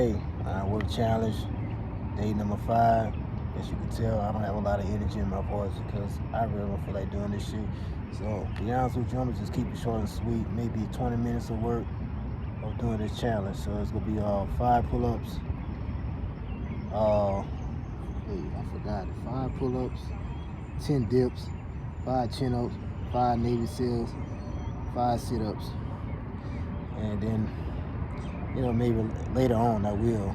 Hey, work challenge, day number 5. As you can tell, I don't have a lot of energy in my voice because I really don't feel like doing this shit. So, to be honest with you, I'm gonna just keep it short and sweet. Maybe 20 minutes of work of doing this challenge. So it's gonna be 5 pull-ups. I forgot it. 5 pull-ups, 10 dips, 5 chin-ups, 5 Navy SEALs, 5 sit-ups, and then maybe later on I will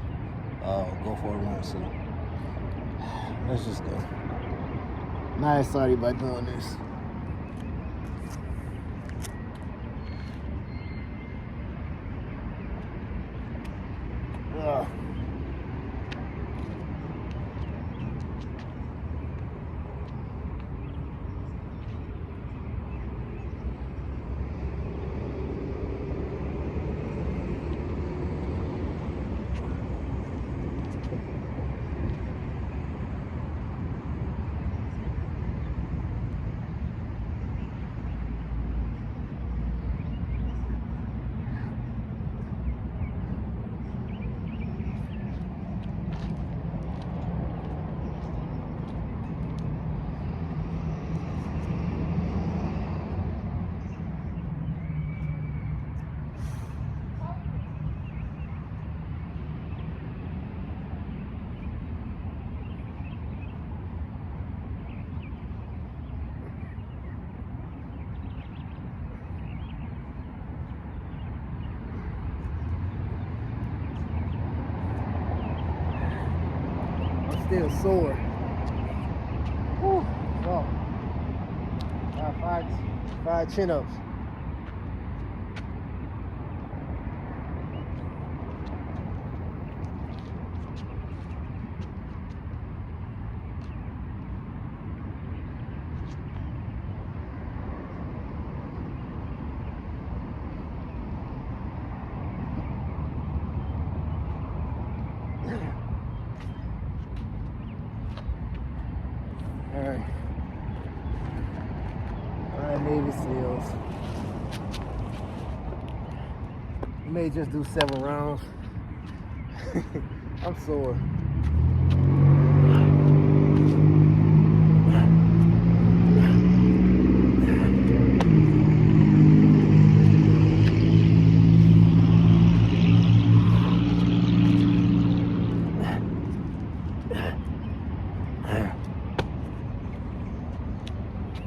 go for a run. So let's just go. Not excited about doing this. Still sore. Whew. Oh. Got 5 chin-ups. Alright, Navy SEALs. We may just do 7 rounds. I'm sore.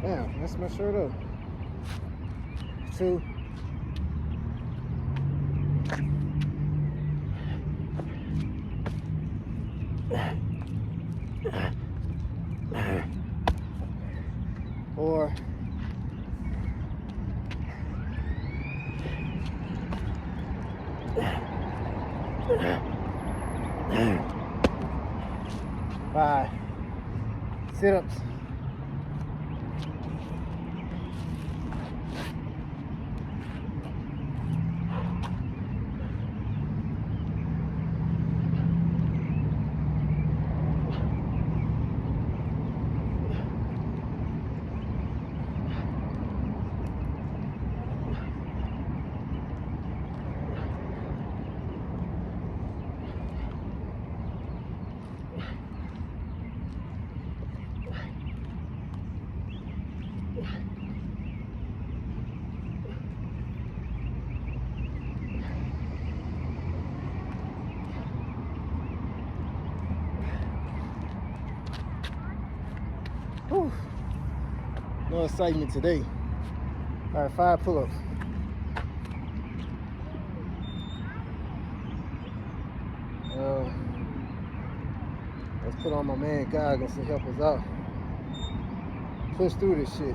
Damn, that's my shirt up. 2. Or 5 sit-ups. Whew. No excitement today. All right, 5 pull-ups. Let's put on my man goggles to help us out. Push through this shit.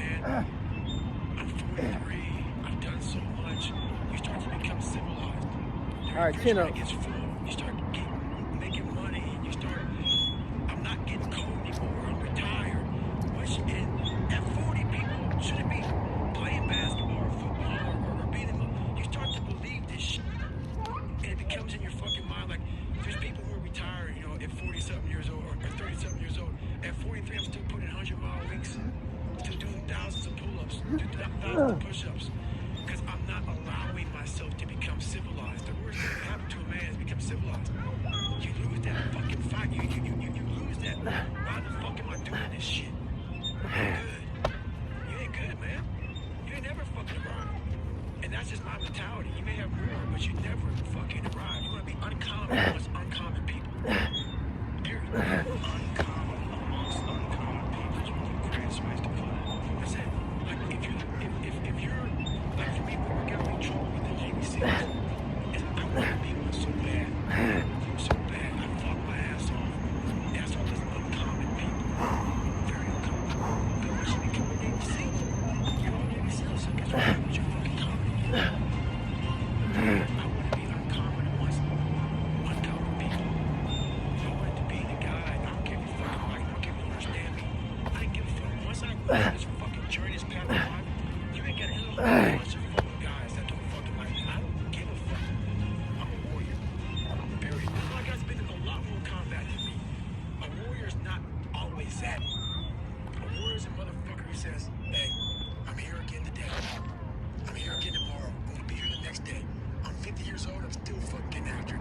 man, I'm 43. I've done so much. You start to become civilized. All right, chinups. Gets full. You start making money. You start. I'm not getting cold anymore. I'm retired. And at 40, people shouldn't be playing basketball or football or being in the. You start to believe this shit, and it becomes in your fucking mind like there's people who are retired, you know, at 40-something years old or 30-something years old. At 43, I'm still putting 100-mile weeks, still doing thousands of pull-ups, thousands of push-ups, because I'm not allowing myself to become civilized. The worst thing that happened to a man is become civilized. You lose that fucking fight. You lose that. Why the fuck am I doing this shit? Good. You ain't good, man. You ain't never fucking arrived. And that's just my mentality. You may have more, but you never fucking arrive. You want to be uncommon amongst uncommon people. Period. Uncommon amongst uncommon people. That's what the greatest ways to put it. I said, like, if you're, like, for me, what got me in trouble with the Navy SEALs is I wanted to be one so bad. So bad. I fought my ass off. And I saw those uncommon people. Very uncommon. But once you become a Navy SEAL, you're all Navy SEALs, so guess what? You're fucking common. I want to be uncommon amongst uncommon people. I wanted to be the guy. I don't care if you fucking like me. I don't care if you understand me. I didn't give a fuck. Once I go on this fucking journey, this path of life, you ain't got any bunch of fucking guys that don't fucking like me. I don't give a fuck. I'm a warrior. Period. There's a lot of guys been in a lot more combat than me. A warrior's not always that. A warrior's a motherfucker who says, hey, I'm here again today. I'm here again tomorrow. I'm gonna be here the next day. I'm 50 years old. I'm still fucking getting after it.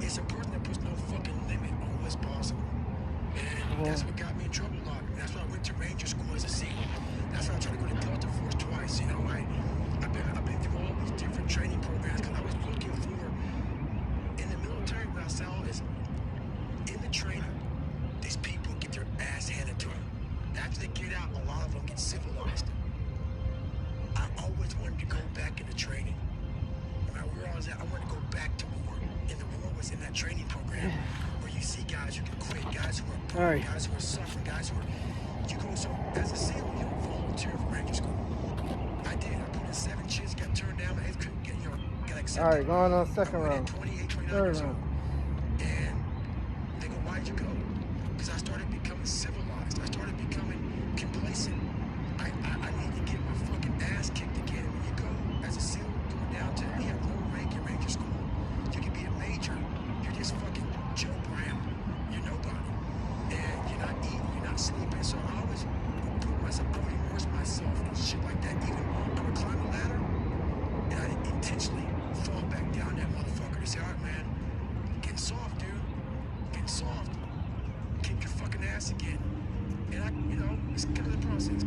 It's a person that puts no fucking limit on what's possible. And that's what got me in trouble a lot. And that's why I went to Ranger School as a SEAL. That's why I tried to go to Delta Force twice. You know, I've been through all these different training programs because I was looking for, in the military, what I saw is, in the training, these people get their ass handed to them. After they get out, a lot of them get civilized. I always wanted to go back into training. When I realized that I wanted to go back to war, and the war was in that training program where you see guys who can quit, guys who are broke, guys who are suffering, guys who are. You go, so as a SEAL, you volunteer for Ranger School. I did. I put in 7 shits, got turned down. I couldn't get, got accepted. All right, going on second round. 28, 29 years old. And they go, why'd you go? Because I started becoming civilized. I started becoming complacent. I need to get my fucking ass kicked again. When you go as a SEAL, going down to, you have no rank in Ranger School. You can be a major. You're just fucking Joe Brown. You're nobody. And you're not eating, you're not sleeping. So I always put myself, I would immerse myself in shit like that. Even I would climb a ladder and I'd intentionally fall back down that motherfucker to say, all right, man, getting soft, dude. Getting soft. Kick your fucking ass again. And I, it's kind of the process.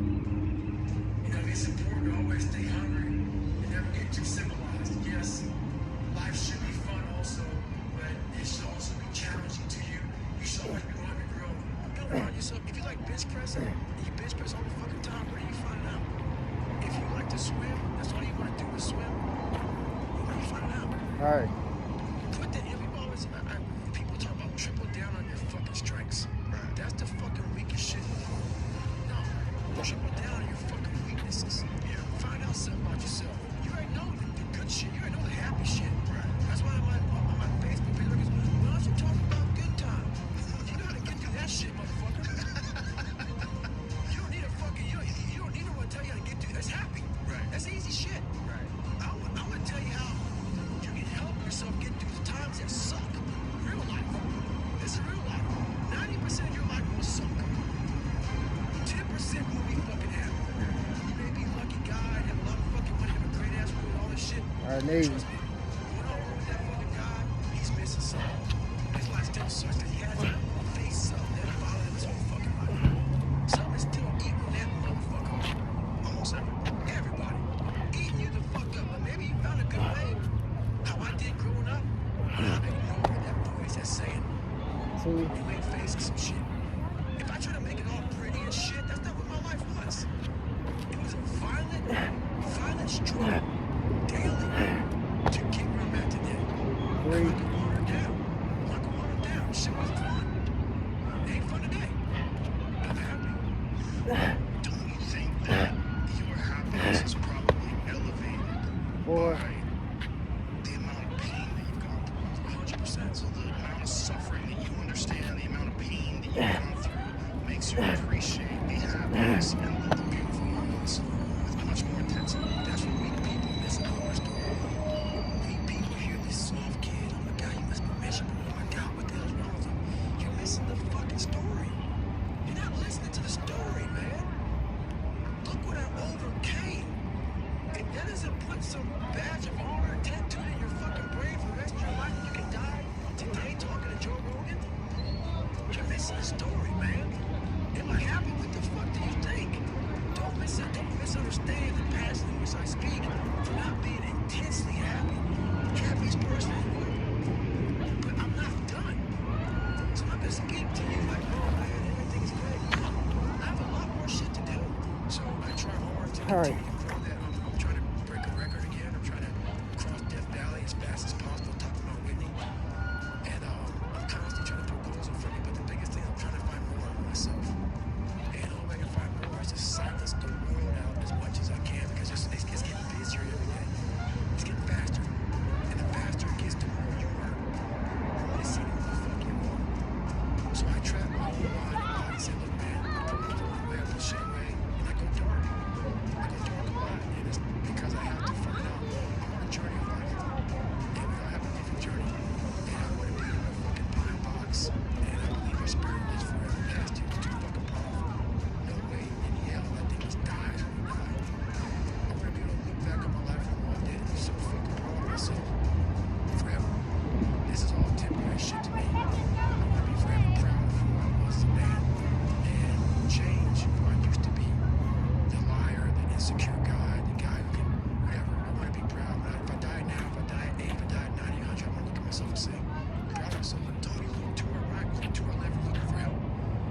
It's important to always stay hungry and never get too civilized. Yes, life should be fun also, but it should also be challenging to you. You should always be wanting to grow. Build around yourself. If you like bench pressing, and you bench press all the fucking time, where do you find it out? If you like to swim, that's all you want to do is swim. Where do you find it out? All right. Put that in. People talk about triple down on your fucking strengths. That's the fucking weakest shit. No, triple down on your fucking weaknesses. Yeah. Find out something about yourself. You already know the good shit. You already know the happy shit. Right. That's why on my Facebook page, like, why don't you talk about good times? You know how to get through that shit, motherfucker. You don't need a fucking, you don't need no one to tell you how to get through. That's happy. Right. That's easy shit. Right. I want to tell you how you can help yourself get through the times that suck. Real life. This is real life. 90% of your life will suck. 10% will be fucking happy. You may be a lucky guy, have a lot of fucking money, have a great ass with all this shit. All right, Navy. Trust me. When I work with that fucking guy, he's missing something. His life still sucks that he hasn't faced something that bothered him his whole fucking life. Something is still eating that motherfucker. Almost everybody. Eating you the fuck up. But maybe you found a good way. How I did growing up, I ignored that voice that's saying, you ain't facing some shit. If I try to make it all pretty and shit, that's not what my life was. It was a violent struggle daily to get where I'm at today. I'm not gonna water it down. I'm not gonna water it down. Shit wasn't fun. It ain't fun today. I'm happy. Don't you think that you've gone through makes you appreciate the happiness and the beautiful moments with much more intensity. That's what we people miss about our story. We people hear this soft kid, oh my God, you must be miserable. Oh my God, what the hell's wrong with you? You're missing the fucking story. You're not listening to the story, man. Look what I overcame. If that doesn't put some badge of honor tattooed in your fucking brain for the rest of your life, you can die today talking to Joe Rogan. You're missing the story, man. Am I happy? What the fuck do you think? Don't misunderstand the passion in which I speak for not being intensely happy. Happiest person in the world. But I'm not done. So I'm gonna speak to you like, oh man, everything's great. I have a lot more shit to do. So I try hard to continue to grow that. I'm trying to break a record again. I'm trying to cross Death Valley as fast as possible, talk about Whitney. And I'm constantly trying to put goals in front of me, but the biggest thing, I'm trying to find more of myself. And the only way I can find more is to silence the world out as much as I can, because it's getting busier every day. It's getting faster. And the faster it gets, the more you are missing who the fuck you are. So I trap my whole body and say, look, man, I push it away, and I go dark. I go dark a lot, and it's because I have to find out. I'm on a journey of life, and we all have a different journey. And I want to be in a fucking pine box, and I believe your spirit lives forever past you. It's too fucking powerful. No way in hell that thing just dies when you die. I want to be able to look back on my life and one day and be so fucking proud of myself forever. This is all temporary shit to me. I want to be forever proud of who I was as a man and change who I used to be. The liar, the insecure guy, the guy who can whatever. I want to be proud. If I die now, if I die at 8, if I die at 90, 100, I'm going to look at myself and say, proud of myself. Dog, you look to our right, look to our left, you're looking for help.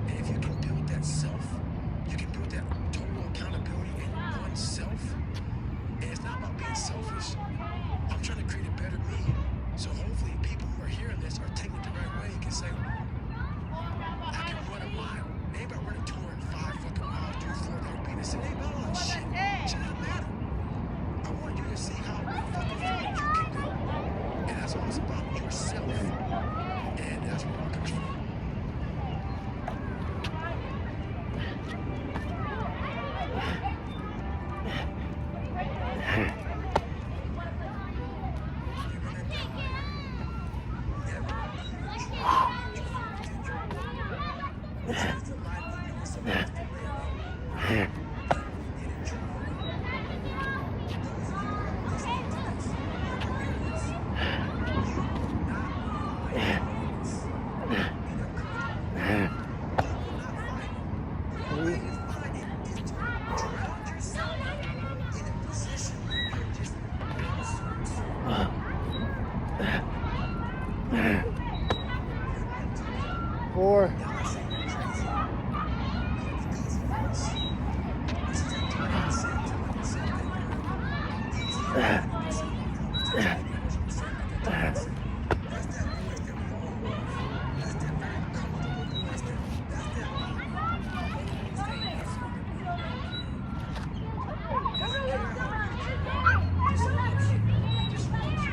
And if you can build that self, you can build that total accountability in oneself. And it's not about being selfish. I'm trying to create a better me. So hopefully people who are hearing this are taking it the right way and can say, I can run a mile. Maybe I run a 2 and 5 fucking miles, do Throwback beat. They say, hey, man, all that shit. It should not matter. I want you to see how fucking far you can go. And that's always about yourself. And that's where it all comes from. You're gonna die. Never even try to change your future. This is the life you were supposed to live. You didn't try. Those of you who are listening to this, who are hearing this, you will not find happiness in a comfortable way. You will not find it. The only way you find it is to drown yourself in a position where you're just nonsense. Four. Now I'm saying you're crazy. It'll be easy for us. This is a mindset telling yourself that you're easy and confident yourself. You don't have to change yourself. That's that voice that we all know. That's that very comfortable voice. That's that stay peaceful. Doesn't care how good you are. Just loves you. Just loves you.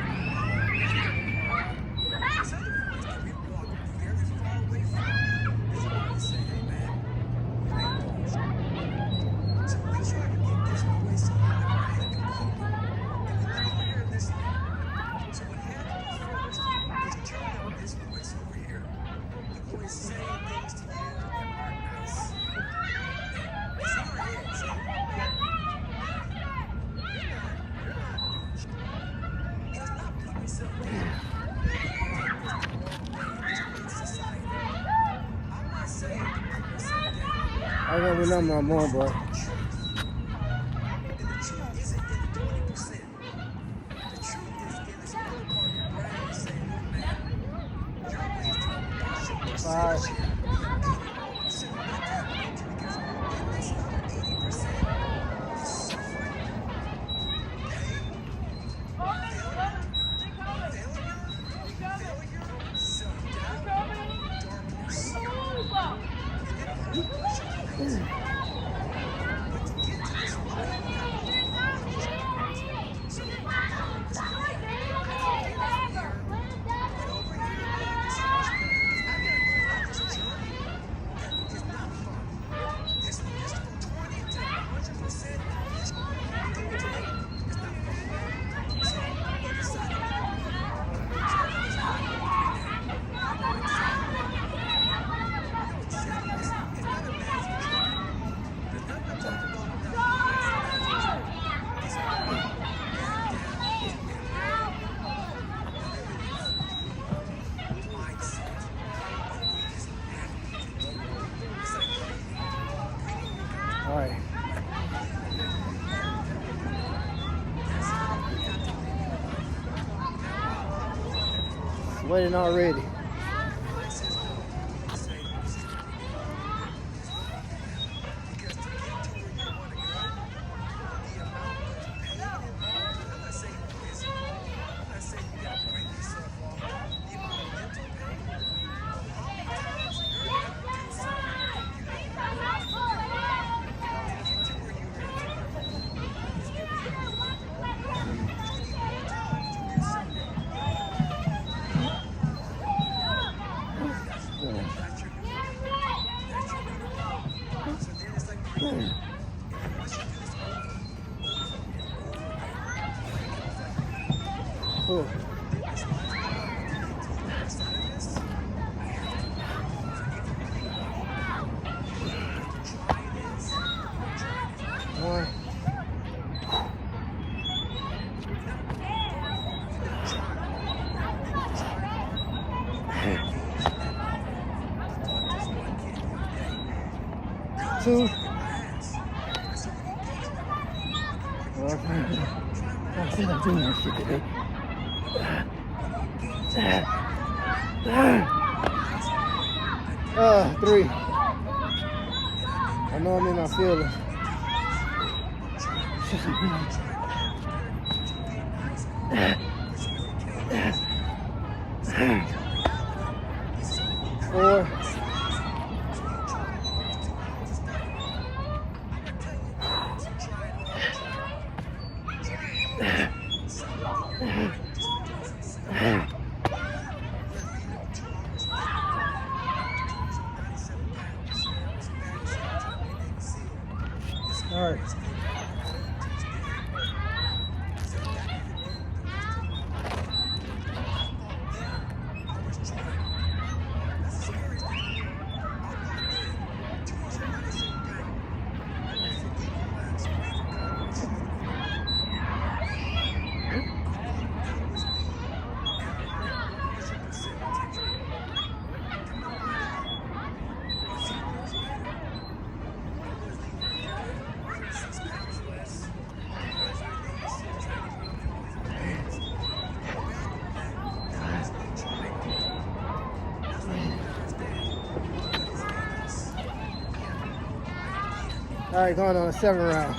This other voice that we walk very far away from is the one that say, hey man, we ain't doing this. So we try to get this voice out of our head completely. And we let over here listening. So what you have to do first is turn up this voice over here. The voice saying things to you that aren't nice. It's in our head saying, man, you're not doing shit. And it's not putting yourself down. I'm not saying to put yourself down. I don't remember no more, bro. The truth. And the truth isn't in the 20%. The truth is in this other part of your brain saying, look, man, you're wasting a bunch of percentage here. You have 80% of not tapping into, because in this other 80% is suffering, pain, failure, self-doubt, darkness. And then a whole bunch of things. But to get to this light, you gotta go through all of these parts. So this is what happened. And over here, man, this is much better. Because I gotta go on this journey All right. Sweating already. Oh. One. Two. I said I'm doing that shit today. Three. I know I'm in my feelings. Four. All right. All right, going on a 7th round.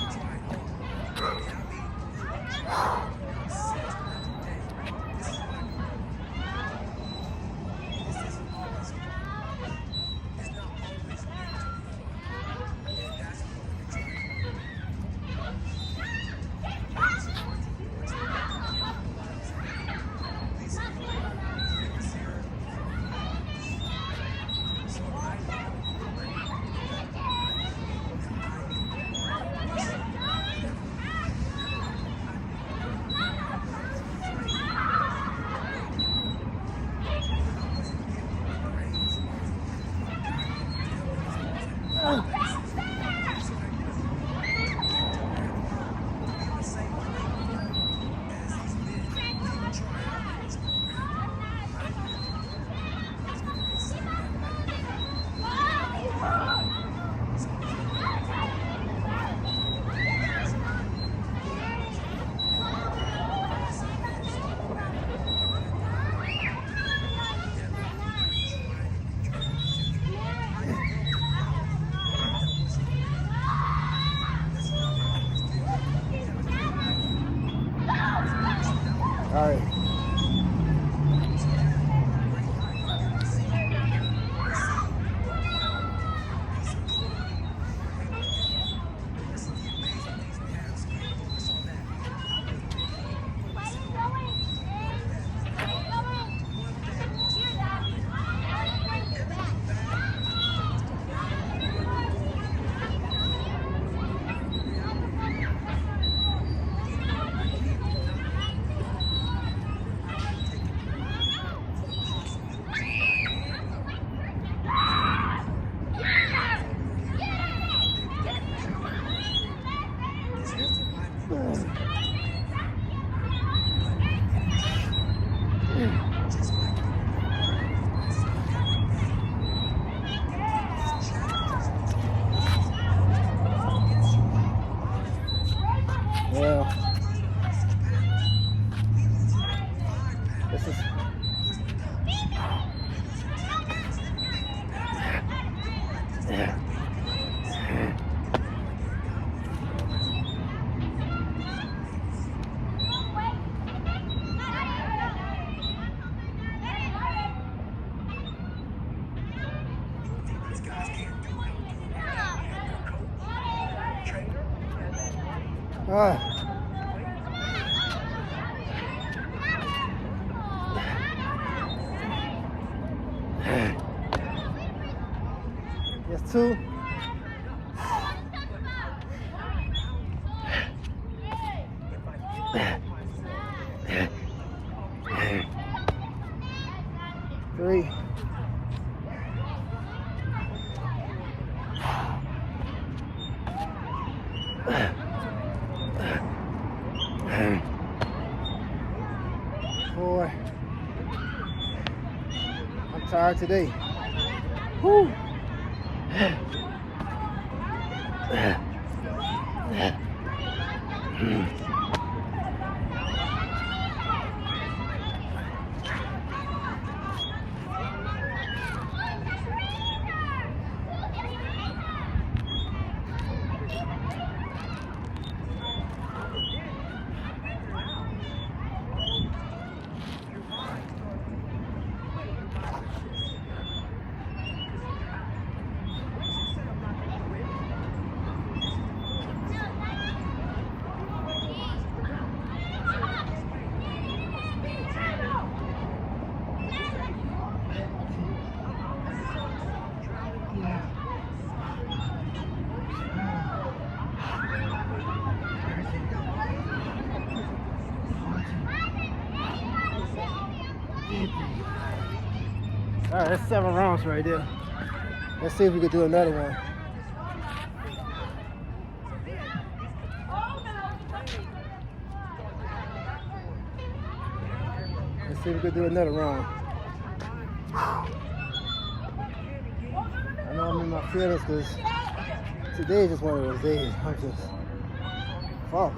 All right. That's 2. Three. Four. I'm tired today. Whew. All right, that's 7 rounds right there. Let's see if we can do another one. Let's see if we can do another round. I know I'm in my feelings because today is just one of those days. I'm just, fuck.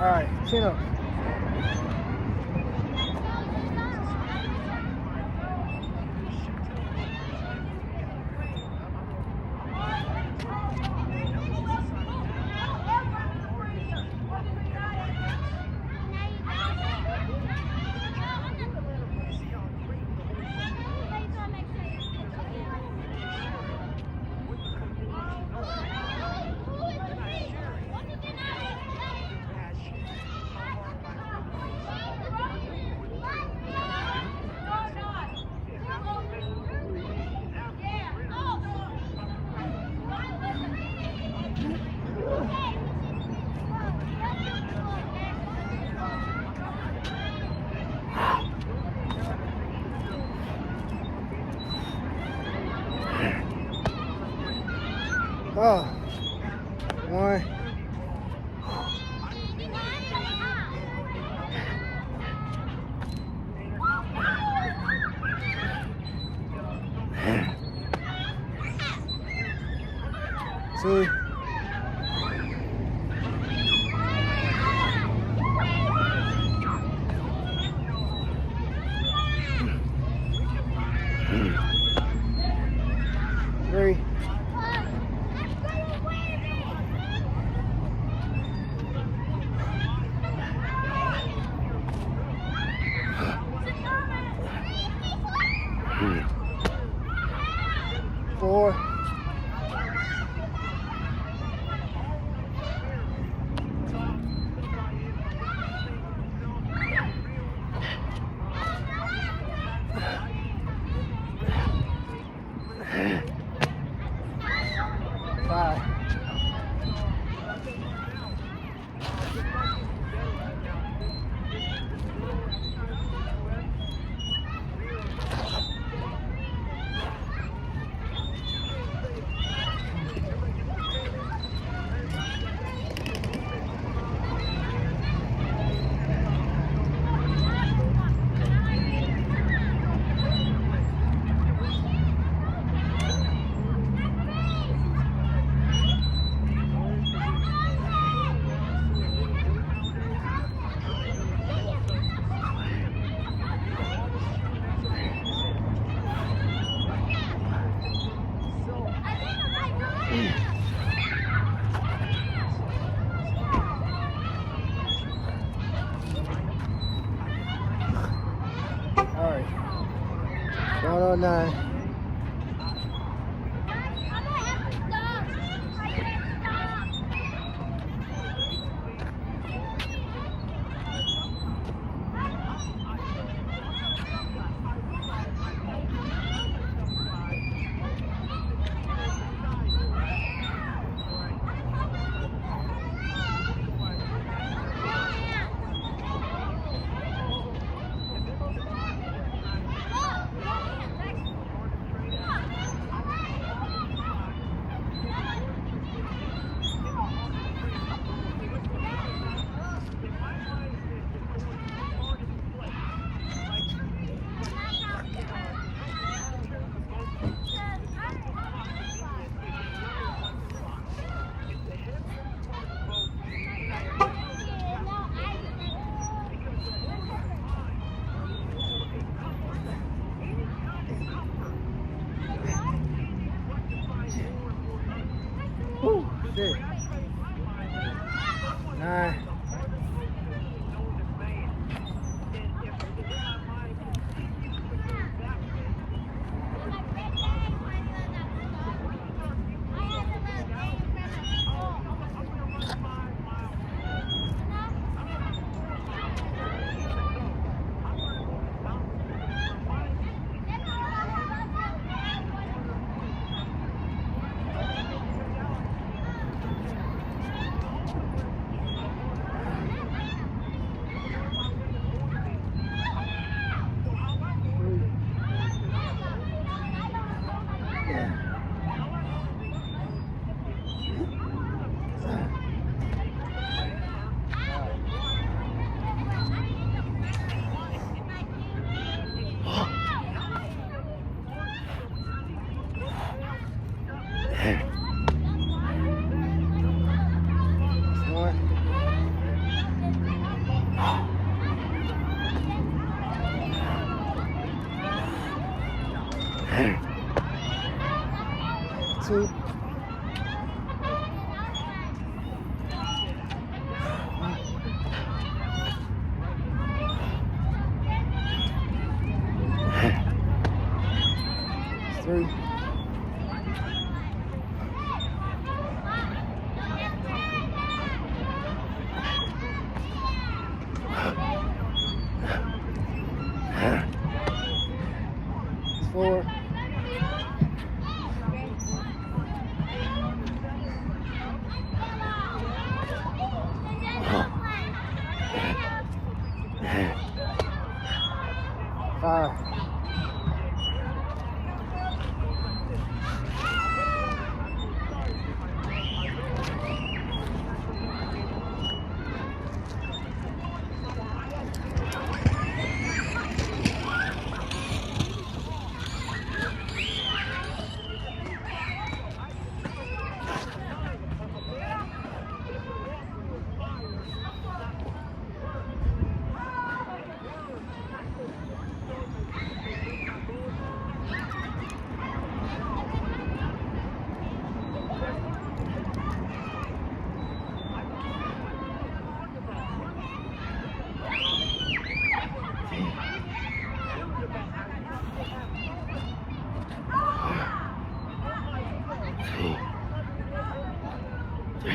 All right, chin up. Oh, 1. 2. 3. 3. 4. 5. 109. Woo, shit. 9. 2. 3. 4. All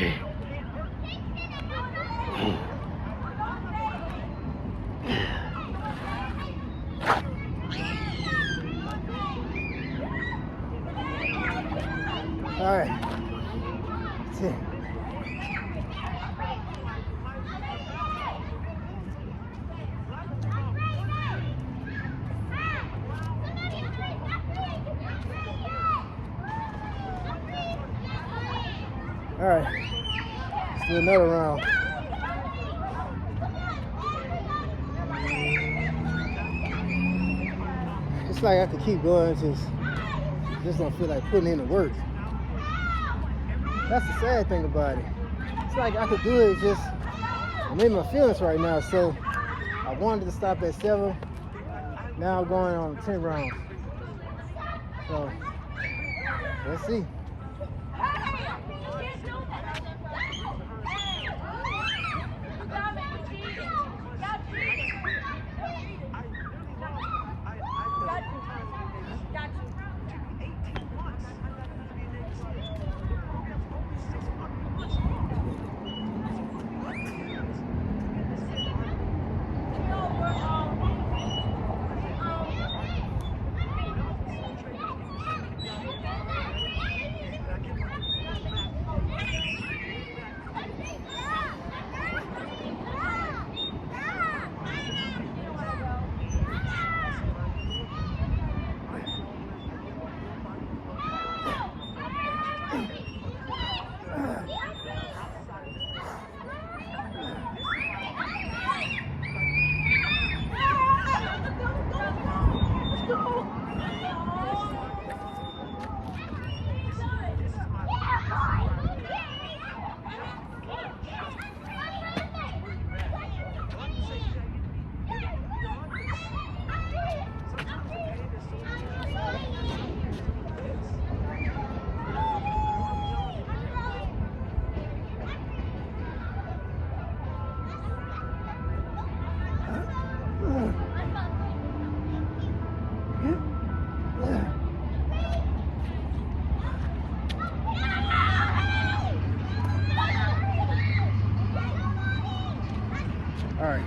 right. 10. All right. Let's do another round. It's like I could keep going, just don't feel like putting in the work. That's the sad thing about it. It's like I could do it, just I'm in my feelings right now. So I wanted to stop at 7. Now I'm going on 10 rounds. So let's see. All right.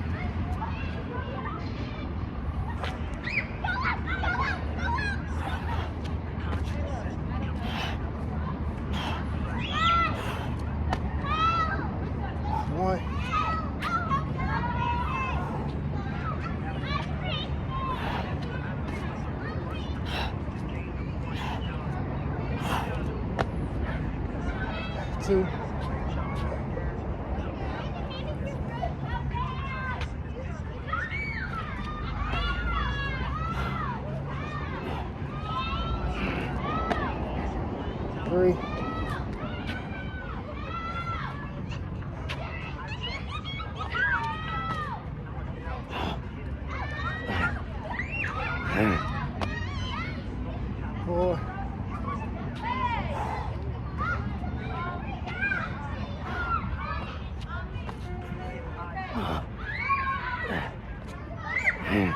One. 2. 3. 4. 5.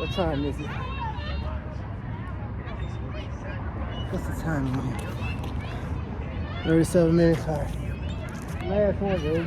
What time is it? What's the time in here? 37 minutes. All right. Last one, baby.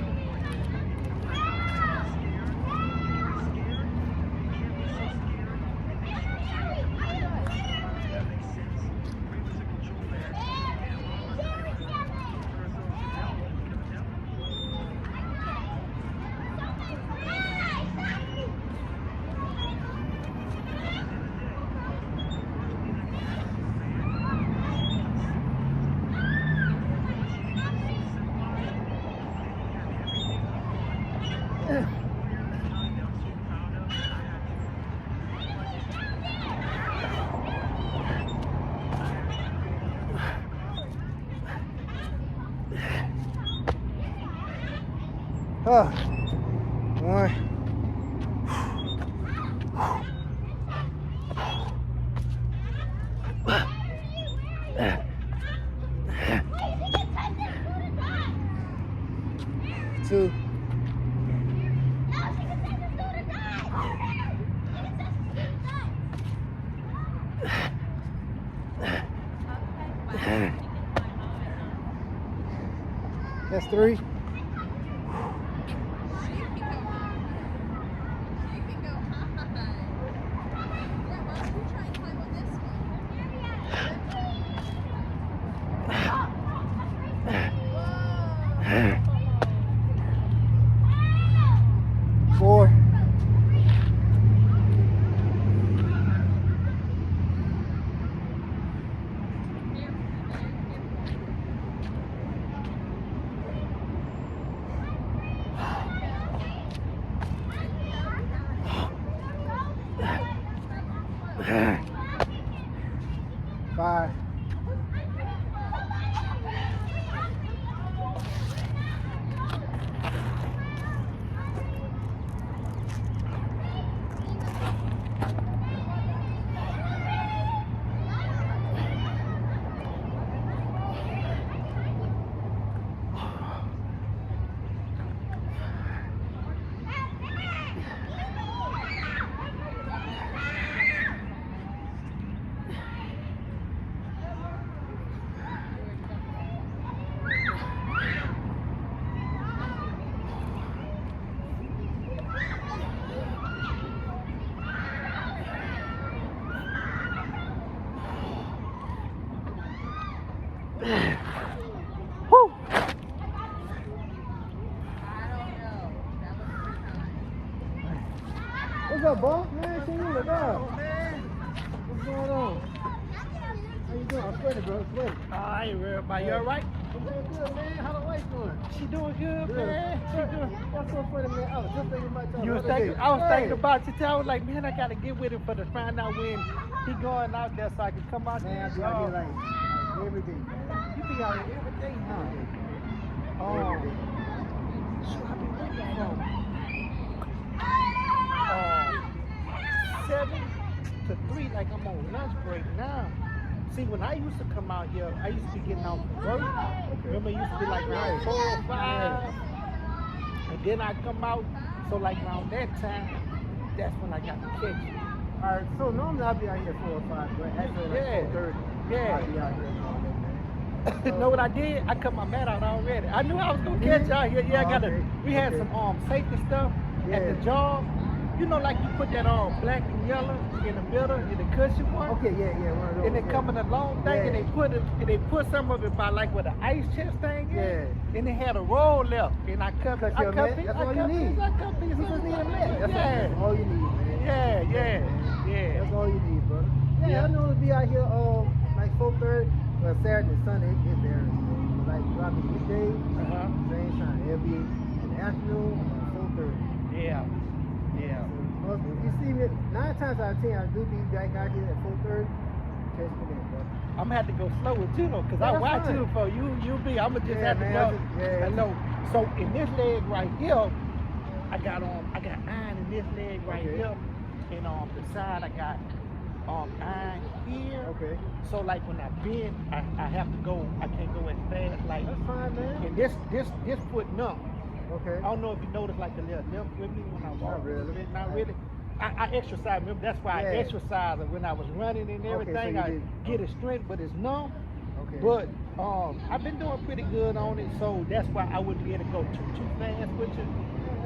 Oh, one. Two. That's three. Four. Five. Woo! What's up, boss? Man, see you look up. What's going on? How you doing? I'm sweating, bro. Sweating. I ain't worried about you, all right? I'm doing good, man. How the wife doing? She doing good, man. She doing. What's so funny, man? I was just thinking about y'all. You was thinking, I was thinking about you too. I was like, man, I gotta get with him for to find out when he going out there so I can come out Man, I there. be out here like every day, man. You be out here every day, huh? Every day. So I be looking from 7 to 3, like I'm on lunch break now. See, when I used to come out here, I used to be getting out from work. Remember, it used to be like around 4 or 5. And then I come out, so like around that time, that's when I got to catch you. All right, so normally I'll be out here 4 or 5, but actually like Yeah. 4:30. Yeah. I'll be out here. You know what I did? I cut my mat out already. I knew I was gonna catch y'all here. Yeah, I got Okay. we had some safety stuff at the job. You know, like you put that black and yellow in the middle, in the cushion one. Okay, yeah, one of those. And they come in a long thing, and Yeah. they put some of it by like where the ice chest thing is. Yeah. And they had a roll left, and I cut Cut your mat. That's all you need. I cut pieces. You just need a mat. That's Yeah. all you need, man. Yeah. That's all you need, brother. Yeah, Yeah. I know to be out here like 4:30, well Saturday and Sunday it varies. Like throughout the weekday, same time. It'll be in the afternoon, 4:30. Yeah. So, if you see me 9 times out of 10, I do be back out here at 4:30. Catch me then, brother. I'm gonna have to go slow with you though, cause Yeah, I that's watch fine. you for you be. I'ma just Yeah, have to man, go. yeah. I know. So in this leg right here, I got iron in this leg right Okay. here, and on the side I got iron here. Okay. So like when I bend, I have to go. I can't go as fast. Like That's fine, man. and this foot numb. Okay. I don't know if you noticed like the little limp with me when I walk. Not really. Not really. I exercise. Remember, that's why I Yeah. exercise when I was running and Okay, so everything. you I did- get it strength, but it's numb. Okay. But I've been doing pretty good on it, so that's why I wouldn't be able to go too fast with you.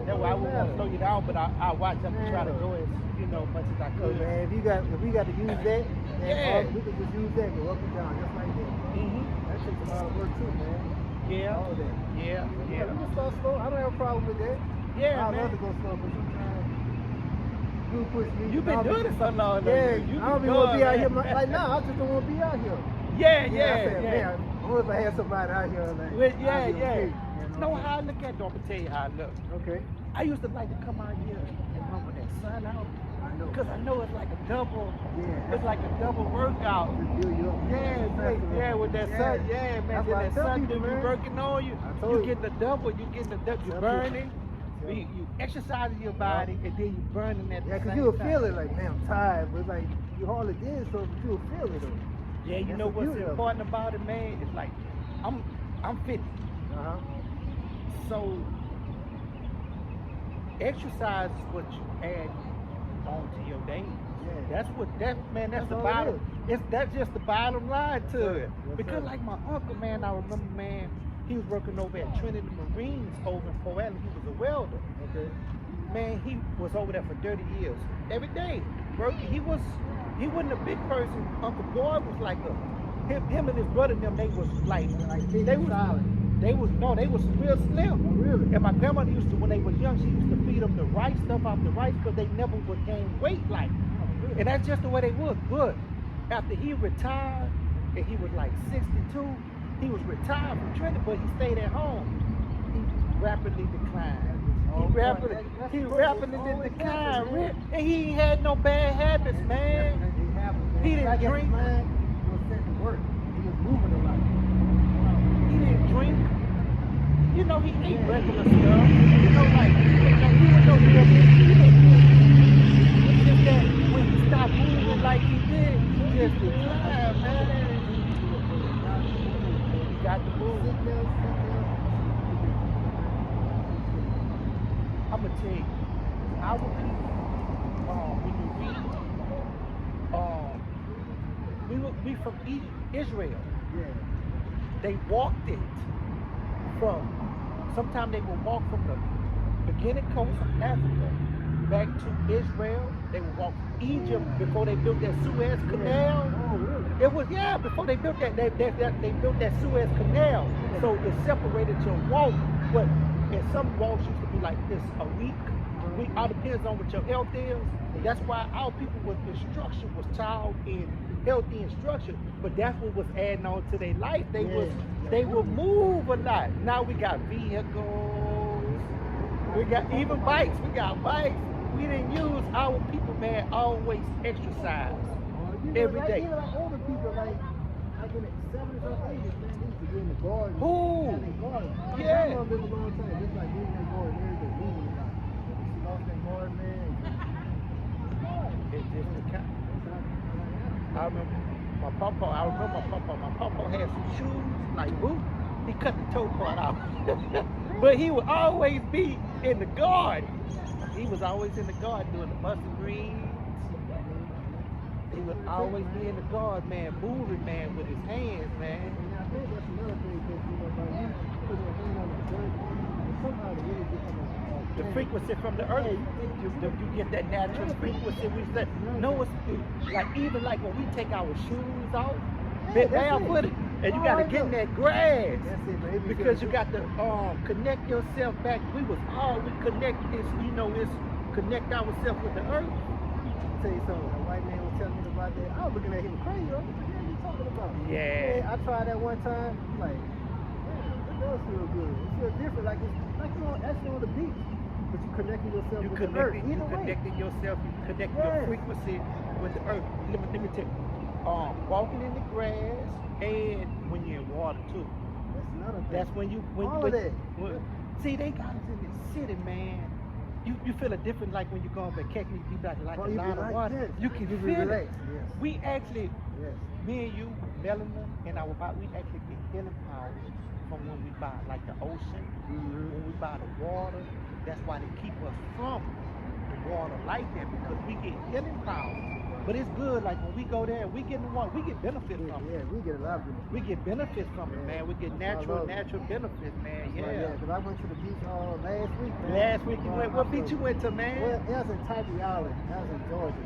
That's why I wouldn't want to slow you down, but I watch them try to go as much as I Look, could. man, if we got to use that, then Yeah. we can just use that, go up and down, just like that. Mhm. That takes a lot of work too, man. Yeah. All of that. Yeah. Yeah, Yeah. we can start slow. I don't have a problem with that. Yeah, I love to man. go slow, but sometimes you push me. You've been doing it so long. though. Yeah, You I don't been even want to be going, out here man. like now. I just don't want to be out here. Yeah, I yeah, said, yeah. man, what if I had somebody out here like? Well, yeah, I'd be yeah. okay, Know how I look at it? I'm gonna tell you how I look. Okay. I used to like to come out here and run with that sun out I know. because I know it's like a double. Yeah. It's like a double workout. Just build you up. Yeah, yeah, with that sun. Yeah, man. That's Then why I that tell sun people, do be man. working on you. I told You you. get the double. You get the double. You Tell burning. people. You exercising your body and then you burning at the Yeah, same because you'll time. feel it like, man, I'm tired, but it's like you hardly did so, but you'll feel it though. Yeah, you That's know the what's beauty of it. important about it, man? It's like I'm 50, Uh-huh. so exercise is what you add on to your day. Yeah. That's That's the all it bottom. That's just the bottom line to Yes, it. sir. Because like my uncle, man, I remember, man, he was working over at Trinity Marines over in Fort Allen. He was a welder. Okay. Man, he was over there for 30 years. Every day, working. He wasn't a big person. Uncle Boy was like him and his brother and them, they was like they was silent. they was real slim. Oh, really? And my grandmother used to, when they was young, she used to feed them the rice, stuff off the rice, because they never would gain weight like. Oh, really? And that's just the way they was. But after he retired, and he was like 62, he was retired from Trinity, but he stayed at home. He rapidly declined. Oh, He boy, rapidly that's he what rapidly always declined, happens, man. and he ain't had no bad habits, man. It happens, man. He didn't I guess drink. Man, he was set to work. He was moving a lot. He didn't drink. You know, he ate regular stuff. You know, like, he was no real big kid. It's just that when he stopped moving like he did, he just declined, man. He got to move. Sit down. I'm gonna tell you, our people, when you read, we from Israel. Yeah. They walked it from. Sometimes they would walk from the beginning coast of Africa back to Israel. They would walk from Egypt before they built that Suez Canal. Oh, really? It was before they built that they built that Suez Canal, so it separated your walk. But and some walks used to be like this a week. All depends on what your health is. That's why our people with instruction was child in healthy instruction. But that's what was adding on to their life. They would move a lot. Now we got vehicles. We got even bikes. We got bikes. We didn't use our people, man. Always exercise. Every day. Even like older people, like in the 70s or 80s, man, they used to be in the garden. Who? In the garden. My Yeah. grandma lived a long time, just like being in the garden, everything moving a lot. She lost that garden, man. It's just the kind. I remember my papa had some shoes like boots. He cut the toe part out. But he would always be in the garden. He was always in the garden doing the busting greens. He would always be in the garden, man, moving, man, with his hands, man. And I think that's another thing, because, like you put your hand on the dirt, somehow to really get The frequency from the earth, you get that natural frequency. We said, no, it's like even like when we take our shoes off, barefoot, and you gotta get in that grass. That's it, man. Because you got to connect yourself back. We connect this, it's connect ourselves with the earth. I'll tell you something, a white man was telling me about that. I was looking at him crazy. I was like, what are you talking about? Yeah. I tried that one time. I'm like, man, it does feel good. It feels different. Like it's actually on the beach. But you connecting yourself with the earth. You connecting yourself, you connecting your frequency with the earth. Let me tell you, walking in the grass and when you're in water too. That's another thing. That's when you All of that. See, they got us in the city, man. You feel it different like when you go on vacation, you be like a you line of relax, water. yes. You can You feel relax, it. yes. We actually, Yes. me and you, Melanie, and our body, we actually get healing powers from when we buy like the ocean, when we buy the water. That's why they keep us from the water like that because we get healing powers. But it's good, like when we go there, we get in the water, we get benefits from it. Yeah, we get a lot of benefits. We get benefits from it, man. We get natural benefits, man. Yeah. Because I went to the beach last week, man. Last week you went, what beach you went to, man? Well, it was in Tybee Island. That was in Georgia.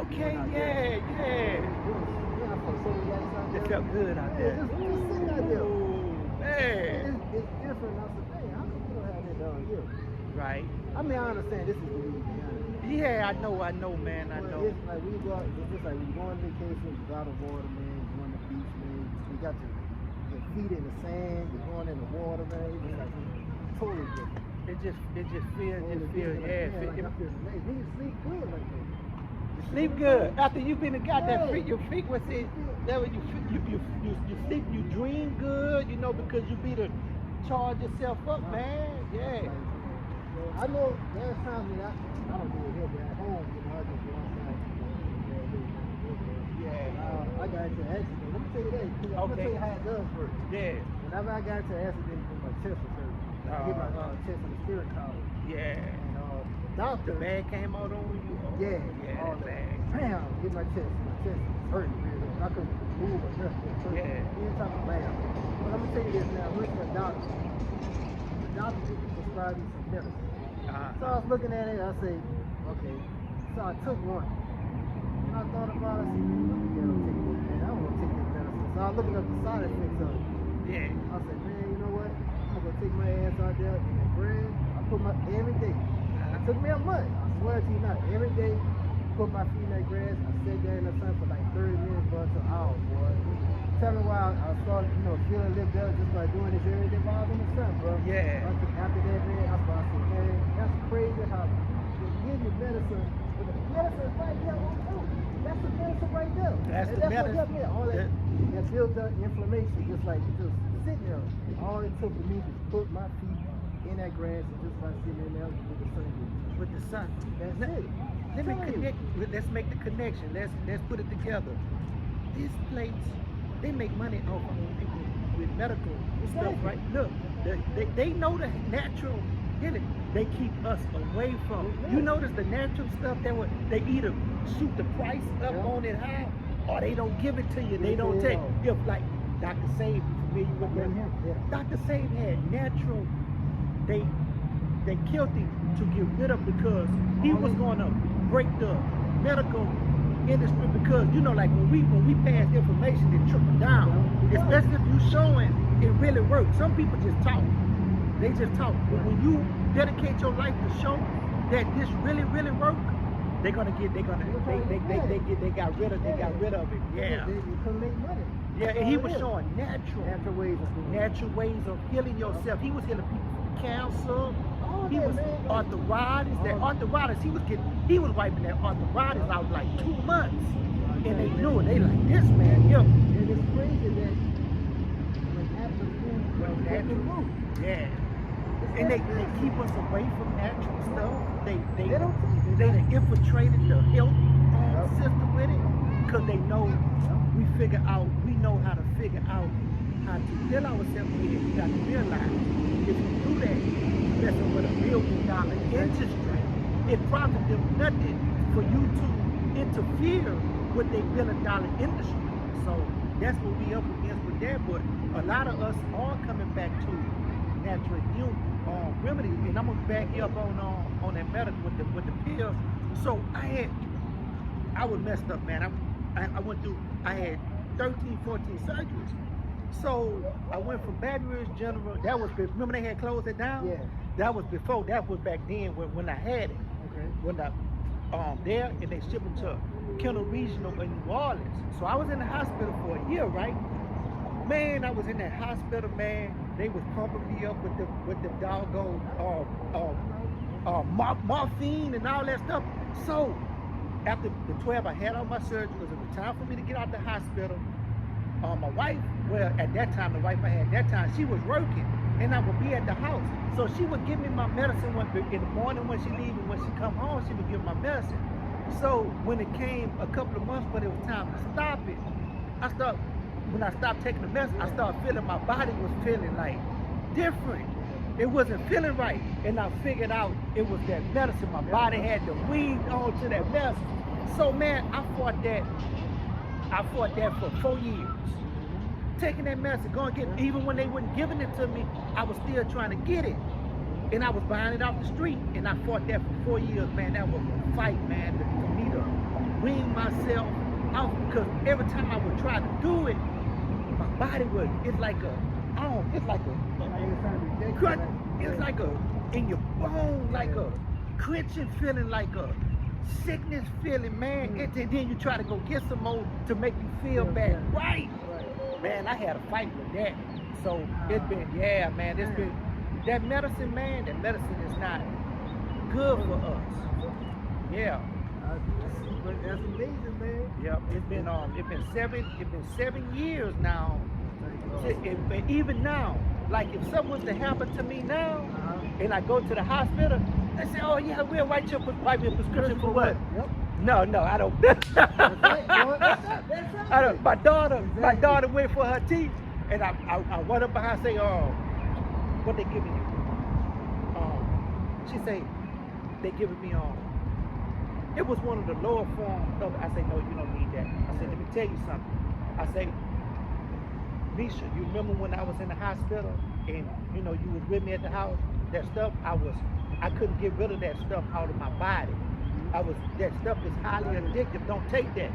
Okay, yeah. I felt so relaxed out there. It felt good out there. Just sitting out there. Ooh, man. It's different. I said, hey, how come we don't have that down here? Right. I mean, I understand this is Louisiana. Yeah, I know, man. I know. It's like we go out, it's just like we go on vacation, we go out of water, man, we go on the beach, man. We got your feet in the sand, you're going in the water, man. It's just like totally different. It just feels, Like, I feel amazing. You sleep good like that. Sleep good. After you've been got that your frequency, that way you sleep, you dream good, you know, because you be to charge yourself up, man. Yeah. I know there's times when I don't do it here, but at home, you know, I just go outside. Yeah. I got into an accident. Let me tell you that. I'm gonna tell you how it does work. Yeah. Whenever I got into an accident when my chest was hurt, I hit my chest in the spirit column. Yeah. And the doctor, The bag came out on you. yeah, Yeah, all the that. bag. Bam, hit my chest. My chest was hurting really. I couldn't move or nothing. Yeah. Anytime I bam. But I'm gonna tell you this now. I went to a doctor. The doctor prescribed me some medicine. So I was looking at it, I said, okay. So I took one. And I thought about it, I said, man, I'm take this, man. I don't want to take this medicine. So I was looking up the side effects of it. Yeah. I said, man, you know what? I'm going to take my ass out there in that grass. I put my, every day. It took me a month. I swear to you not. Every day, put my feet in that grass. I sat there in the sun for like 30 minutes, bro, to an hour, boy. Tell me why I started, you know, feeling a little better just by doing this every day while I was in the sun, bro. Yeah. After that, man, I said, man, that's crazy how they give you medicine, but the medicine right there on you. That's the medicine right there. That's the what medicine. helped me. All that built up inflammation, just like just sitting there. All it took for me to put my feet in that grass and just by sitting in there with the sun. With the sun. That's it. Let me connect. Let's make the connection. Let's put it together. These plates, they make money off of people with medical stuff, right? Look, they know the natural healing. They keep us away from. You notice the natural stuff they either shoot the price up on it high, or they don't give it to you. They don't take. If like Dr. Save, familiar with them? Dr. Save had natural. They killed him to get rid of because he was going to break the medical industry because you know, like when we pass information, it trickle down. Especially if you showing it really works. Some people just talk. They just talk. But when you dedicate your life to show that this really works, they got rid of it. Yeah. They couldn't make money. Yeah, and he was showing natural ways of healing yourself. He was healing people from cancer. He was arthritis. That arthritis, he was wiping that arthritis out like 2 months. And they knew it. They like, this man, yo. And it's crazy that when natural food, natural. Yeah. And they keep us away from natural stuff. They don't take it. They infiltrated the health system with it because they know we know how to figure out how to heal ourselves with it. We got to realize if you do that, messing with a $1 billion industry, it profits them nothing for you to interfere with a $1 billion industry. So that's what we up against with that. But a lot of us are coming back to natural healing remedies, and I'm gonna back you up on that medical with the pills. So I was messed up, man. I had 13, 14 surgeries. So I went from Baton Rouge General. That was remember they had closed it down. Yeah. That was before. That was back then when I had it. Okay. When I there and they shipped it to Kendall Regional in New Orleans. So I was in the hospital for a year, right? Man, I was in that hospital, man. They was pumping me up with the doggone morphine and all that stuff. So after the 12 I had all my surgery, it was time for me to get out the hospital. My wife, well, at that time, the wife I had at that time, she was working, and I would be at the house. So she would give me my medicine in the morning when she leave, and when she come home, she would give my medicine. So when it came a couple of months, but it was time to stop it, when I stopped taking the medicine, I started feeling my body was feeling like different. It wasn't feeling right. And I figured out it was that medicine. My body had to weave on to that medicine. So man, I fought that for 4 years. Taking that medicine, going to get it. Even when they weren't giving it to me, I was still trying to get it. And I was buying it off the street. And I fought that for 4 years, man. That was a fight, man, for me to wean myself out. Because every time I would try to do it, my body would, it's like a crunch, it's like a, in your bone, like a crunching feeling, like a sickness feeling, man. And then you try to go get some more to make you feel bad. Right. Man, I had a fight with that. So it's been, yeah, man, it's been, that medicine, man, that medicine is not good for us. Yeah. That's amazing, man. Yep, it's been 7 years now. And even now, like if something was to happen to me now, and I go to the hospital, they say, oh yeah, we'll write me a prescription for what? Yep. No, I don't. I don't. My daughter went for her teeth, and I went up behind and say, oh, what they giving you? She say, they giving me it was one of the lower forms of it. I say, no, you don't need that. I said, let me tell you something. I say, Misha, you remember when I was in the hospital and you was with me at the house? That stuff, I couldn't get rid of that stuff out of my body. That stuff is highly addictive. Don't take that.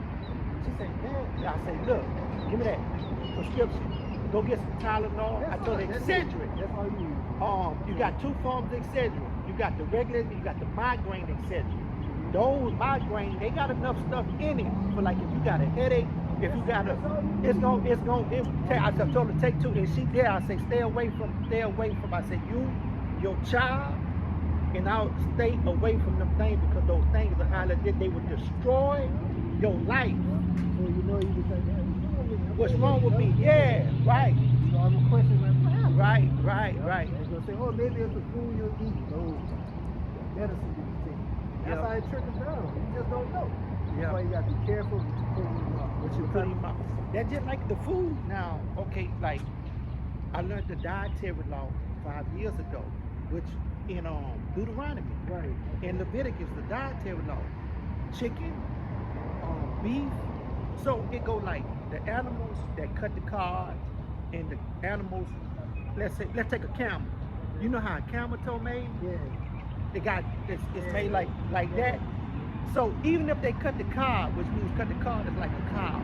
She said, man. I say, look, give me that prescription. Go get some Tylenol. I told her Excedrin. That's all you need. You got two forms of Excedrin. You got the regular, you got the migraine Excedrin. Those migraine, they got enough stuff in it for like if you got a headache, if you got I told her to take two, and she did. I say stay away from. I said your child, and I'll stay away from them things because those things are highly addictive. They will destroy your life. So you was like, what's wrong with me? Yeah, right. So I'm a question like, what happened? Right. They're gonna say, oh, maybe it's the food you eat. No, medicine you take. That's how it trickles down. You just don't know. That's why you gotta be careful what you put in your mouth. What you put in your mouth. That's just like the food now. Okay, like I learned the dietary law 5 years ago, which in Deuteronomy, right? In Leviticus, the dietary law, chicken, beef. So it go like the animals that cut the card, and the animals. Let's take a camel. You know how a camel toe made? Yeah. It's made like that. So even if they cut the card, which means cut the card is like a cow.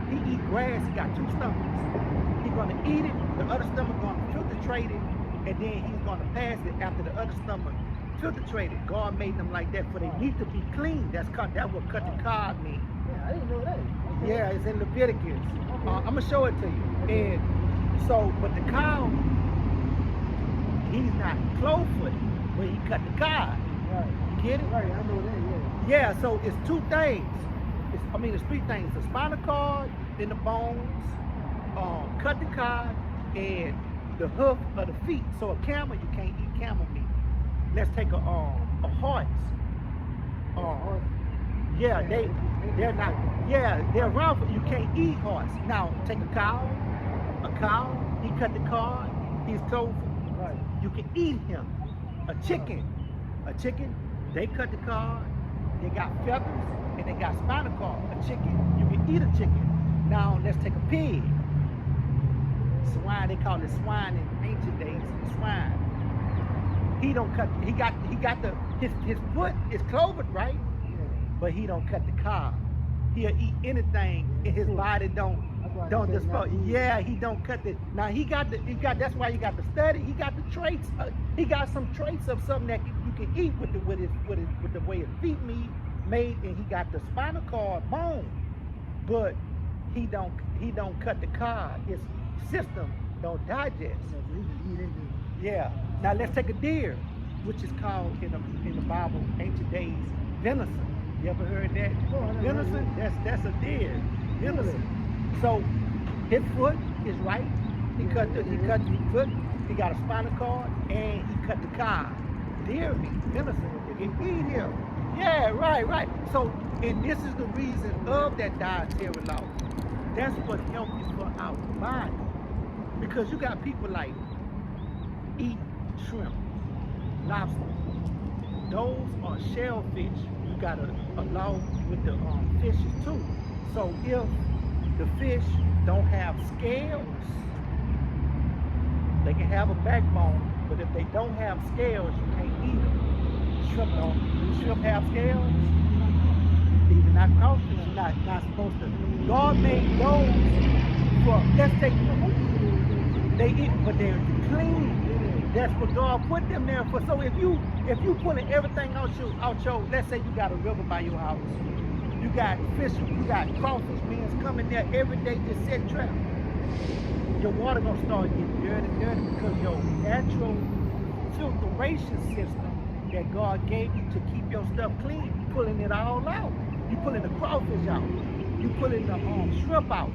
He eat grass. He got two stomachs. He's gonna eat it. The other stomach gonna filtrate it, and then he's gonna pass it after the other stomach filtrate it. God made them like that, for they need to be clean. That's what cut the card means. Yeah, I didn't know that. Okay. Yeah, it's in Leviticus. I'm gonna show it to you. Okay. And so, but the cow, he's not clawfoot, but he cut the card. Right. You get it? Right, I know that, yeah. Yeah, so it's two things. It's three things. The spinal cord, then the bones, cut the card, and the hoof of the feet. So a camel, you can't eat camel meat. Let's take a horse. Yeah, they're not. Yeah, they're around, but you can't eat horse. Now take a cow. He cut the card. He's close. Right. You can eat him. A chicken, they cut the card. They got feathers and they got spinal cord. A chicken, you can eat a chicken. Now let's take a pig. Swine, they call it swine in ancient days. Swine. He don't cut. He got his foot is cloven, right? Yeah. But he don't cut the card. He'll eat anything, and his body don't dispose. Yeah, he don't cut it. Now he got. That's why you got to study. He got the traits. He got some traits of something that you can eat with the way his feet made, and he got the spinal cord bone, but he don't cut the card. His system don't digest. Yeah. Now let's take a deer, which is called in the Bible, ancient days, venison. You ever heard that? Venison? That's a deer. Venison. So his foot is right. He cut his foot. He got a spinal cord, and he cut the card. Deer meat, venison. You can eat him. Yeah, right. So, and this is the reason of that dietary law. That's what helps you for our body. Because you got people like eat shrimp, lobster. Those are shellfish. You gotta allow with the fishes too. So if the fish don't have scales, they can have a backbone, but if they don't have scales, you can't eat them. Shrimp don't. Do shrimp have scales? Even not crawfish, you're not supposed to. God made those for, let's say, they eat, but they're clean. That's what God put them there for. So if you pulling everything out your, let's say you got a river by your house, you got fish, you got crawfish men coming there every day to set trap. Your water gonna start getting dirty because your natural filtration system that God gave you to keep your stuff clean, you pulling it all out. You pulling the crawfish out. You pulling the shrimp out.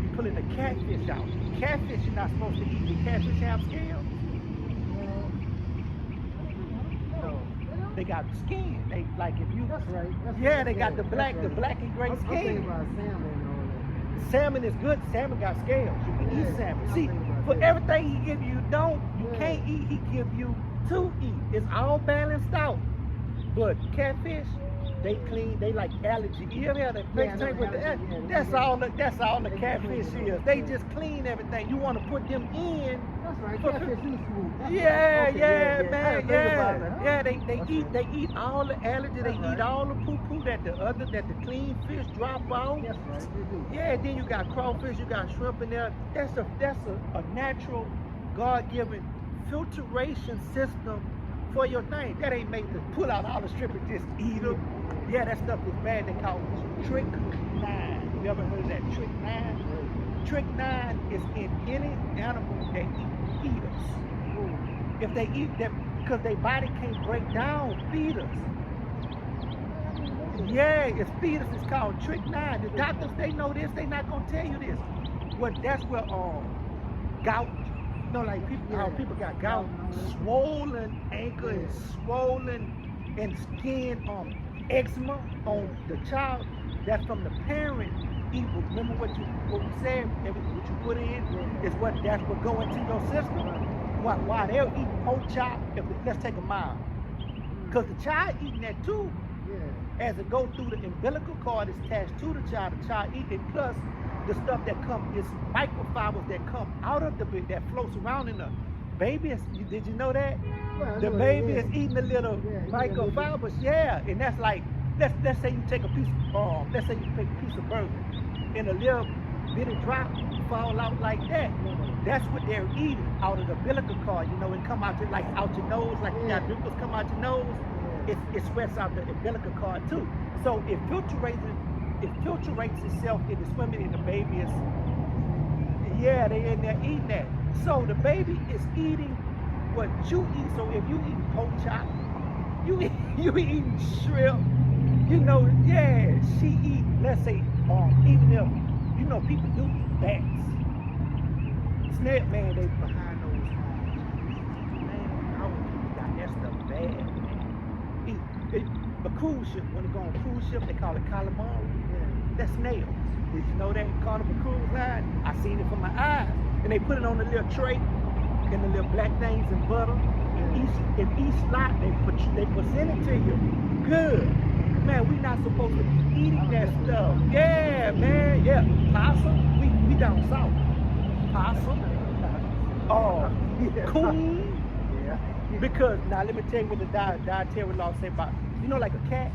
You pulling the catfish out. Catfish you're not supposed to eat. Do catfish have scales? No. They got skin. They like if you. That's right. Yeah, they got the black and gray I'm skin. thinking about salmon and all that. Salmon is good. Salmon got scales. You can eat salmon. See, for everything he give you, you can't eat. He give you to eat. It's all balanced out. But catfish, they clean. They like allergy. You ever had a tank with the allergy? That's all the catfish is. They just clean everything. You want to put them in. That's right. Catfish is smooth. Yeah, Okay, man, yeah. They eat all the allergy. They eat all the poo poo that the clean fish drop out. That's right. They do. Yeah, then you got crawfish, you got shrimp in there. That's a natural, God-given filtration system for your thing. That ain't made to pull out all the strip and just eat them. Yeah, that stuff is bad. They call it strychnine. You ever heard of that strychnine? Strychnine is in any animal that eat fetus. If they eat them, because their body can't break down fetus. Yeah, it's fetus. It's called strychnine. The doctors, they know this. They not gonna tell you this. Well, that's where gout. You know, like people got gout, swollen ankle and swollen and skin eczema on the child. That's from the parent evil. Remember what we said? Everything what you put in is that's what go into your system. Why they'll eat pork chop? Let's take a mile, because the child eating that too. As it goes through the umbilical cord, it's attached to the child eat it, plus the stuff that comes is microfibers that come out of the baby that floats around in the baby. Did you know that? Well, the baby is eating the little microfibers, and that's like, let's say you take a piece of burger and a little bitty drop fall out like that. That's what they're eating out of the umbilical cord, and come out out your nose, like you got dimples come out your nose. It sweats out the umbilical cord too. So it filtrates itself in the swimming in the baby is, they in there eating that. So the baby is eating what you eat. So if you eat pork chop, you eating shrimp, she eat, let's say, even if, people do eat bats. Snail, man, they behind those man, our people got that stuff bad. A cruise ship, when they go on a cruise ship, they call it calamari. That's snails. Did you know that? Carnival Cruise Line? I seen it from my eyes. And they put it on a little tray, and the little black things in butter. In each slot, they present it to you. Good. Man, we not supposed to be eating that stuff. Yeah, man, yeah. Possum, we down south. Possum. Coon. Because, now let me tell you what the dietary laws say about, like a cat.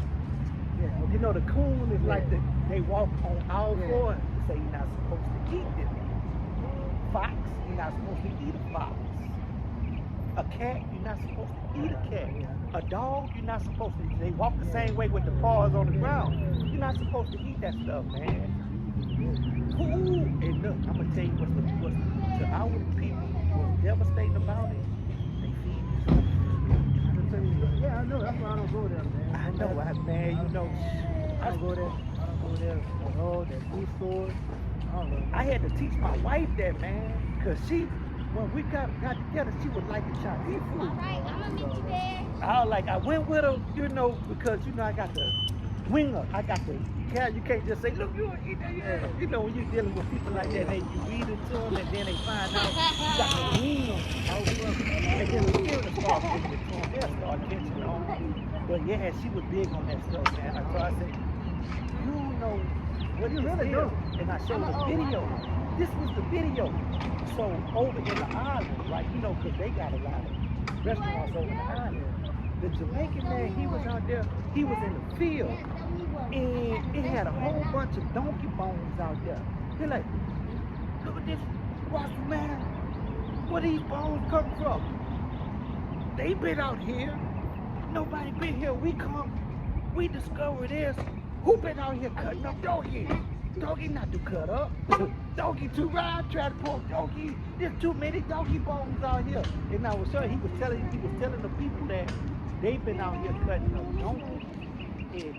The coon is like they walk on all fours. They say you're not supposed to eat this. Fox, you're not supposed to eat a fox. A cat, you're not supposed to eat a cat. A dog, you're not supposed to eat. They walk the same way with the paws on the ground. You're not supposed to eat that stuff, man. Ooh, and look, I'm gonna tell you what's to our people what's devastating about it. They feed you so much. Yeah, I know. That's why I don't go there, man. I know, man. I don't go there. Oh, that food store. I had to teach my wife that, man, because when we got together, she was liking Chinese food. All right, I'm gonna meet you there. I went with her, because I got the winger. I got the cat. You can't just say, look, you know, when you're dealing with people like that, you read it to them, and then they find out you got the wing out here, and then the spirit start getting it to them. They'll start catching on. But yeah, she was big on that stuff, man. So I said, you don't know what you really do. And I showed the video. This was the video. So over in the island, right? You know, because they got a lot of restaurants over in the island. The Jamaican man, he was out there. He was in the field, and it had a whole bunch of donkey bones out there. They're like, look at this, Russell, man. Where these bones come from? They been out here. Nobody been here. We come, we discover this. Who been out here cutting up doggy? Doggy not to cut up. Doggy to ride, try to pull doggy. There's too many doggy bones out here. And I was sure he was telling the people that they've been out here cutting up donkey and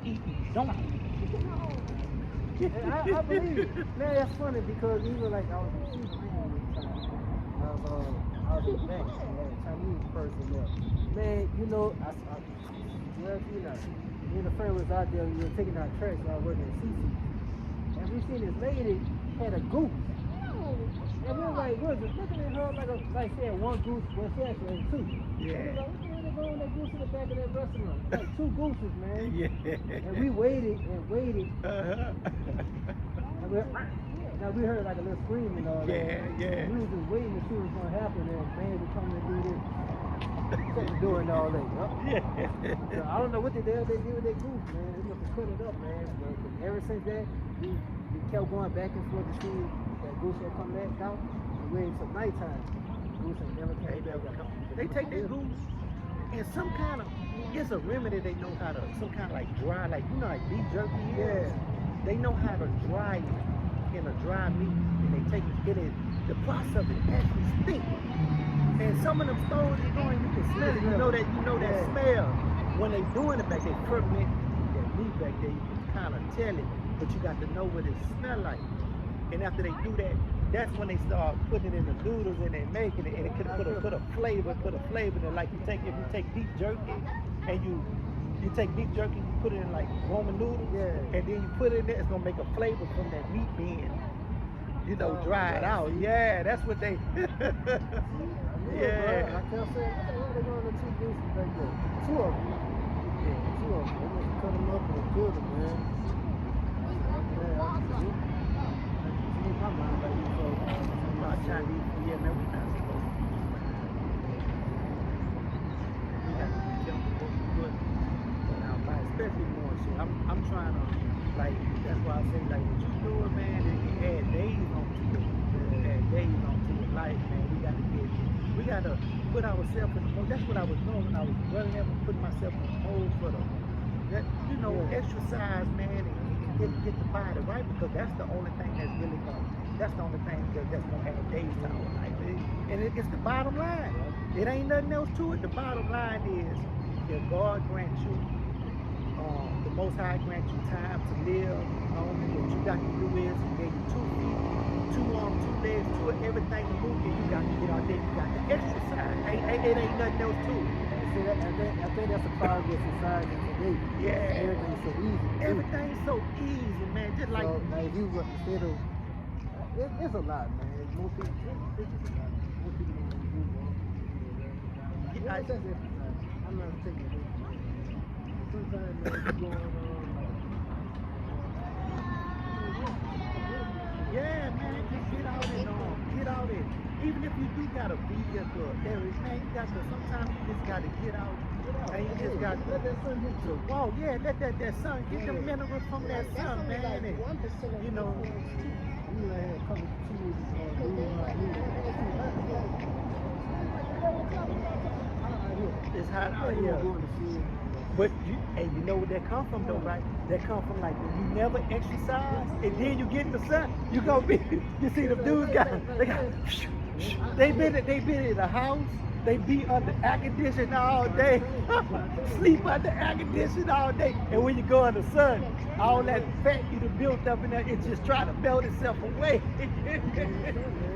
eating donkey. I believe it. Man, that's funny because even like I was in the I was in the bank, and a Chinese person there. Man, you know, well, you know, me and the friend was out there, we were taking out trash while working at CC. And we seen this lady had a goose. And we were like, what is it? Looking at her like she had one goose, well, she actually had two. Yeah. And we were like, what's going on with that goose in the back of that restaurant? Like two gooses, man. Yeah. And we waited and waited. And now we heard like a little scream and all that. Yeah. We was just waiting to see what was going to happen, and man was coming to do this. Shut the door and all that. Yeah. So I don't know what the hell they did with their goose, man. They must have cut it up, man. But ever since that, we kept going back and forth to see that goose will come back out and wait until nighttime. Goose ain't never came back out. They take their goose and some kind of, it's a remedy they know how to, some kind of like dry, like, you know, like beef jerky is? They know how to dry it in a dry meat, and they take it in. The process of it actually stinks. And some of them stores you go and you can smell it. You know that smell. When they doing it back, they ferment that meat back there. You can kind of tell it, but you got to know what it smell like. And after they do that, that's when they start putting it in the noodles and they making it, and it could put a flavor in it. Like if you take beef jerky and you take beef jerky, you put it in like Roman noodles, and then you put it in there, it's gonna make a flavor from that meat being, you know, dried out. Yeah, that's what they. Yeah. I can't say. I think they're going to two gooses back there. Two of them. Yeah, two of them. They must have cut them up and killed them, man. My mind like you so. Chinese food, yeah, man, we not supposed to be doing that. We got to be careful what we put in our body, especially more shit. I'm trying to, like, that's why I say, like, what you doing, man, and add days onto it. Add days onto your life, man. We got to put ourselves in the mode. That's what I was doing when I was running up and putting myself in the mode for exercise, man, and get the body right, because that's the only thing that's really that's the only thing that's gonna have days to our life. And it's the bottom line. It ain't nothing else to it. The bottom line is, if God grants you, the Most High grants you time to live, what you got to do is, He gave you 2 feet, 2 arms, 2 legs, everything to move, and you got to get out there, you got to exercise. It ain't nothing else to it. I think that's a problem with society today. Yeah. Everything's so easy. Everything's so easy, man. Just like, so, like you were instead of, it's a lot, man. Most people, it's just a lot. Most people don't do more. Yeah, that's exercise. I'm not taking it. Sometimes, man, you going on, yeah, man, just get out and even if you do got a vehicle, man, you got to, sometimes you just got to get out. And you just got to let that sun hit you. Wow, yeah, let that sun, get the mineral from that sun, man. And, you know, it's hot out here. But you know where that come from though, right? That come from like when you never exercise and then you get in the sun, you gonna be. You see the dudes they been in the house, they be under air conditioning all day, sleep under air conditioning all day, and when you go in the sun, all that fat you done built up in there, it's just trying to melt itself away.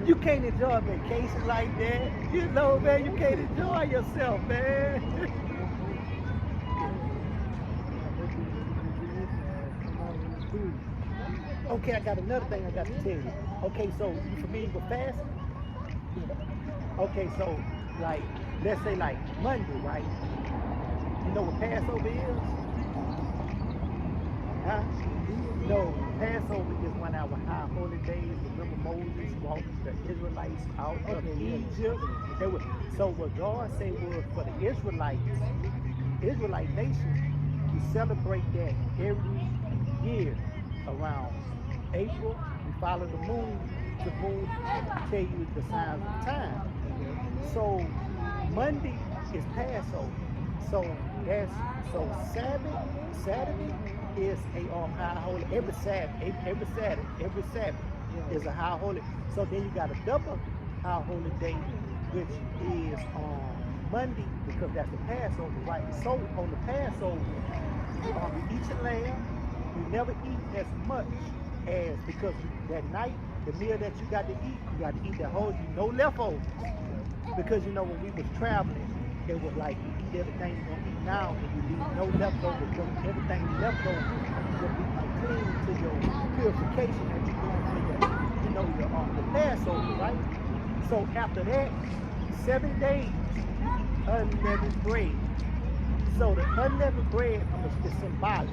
You can't enjoy a vacation like that, you know, man. You can't enjoy yourself, man. Okay, I got another thing I got to tell you. Okay, so you familiar with fasting? Okay, so like let's say like Monday, right? You know what Passover is? Huh? No, Passover is one of our high holy days. Remember Moses walked the Israelites out of Egypt. So what God said was for the Israelites, Israelite nation, we celebrate that every year around April. We follow the moon to tell you the signs of the time. So Monday is Passover. So that's so Saturday is a high holy. Every Sabbath is a high holy. So then you got a double high holy day, which is Monday because that's the Passover, right? So on the Passover, we eat a lamb. We never eat as much as because that night, the meal that you got to eat that whole, no leftovers. Because you know when we was traveling, it was like you eat everything you're gonna eat now, and you leave no leftovers. So everything leftovers will be like clean to your purification that you're doing for the Passover, right? So after that, 7 days you eat unleavened bread. So the unleavened bread is symbolic.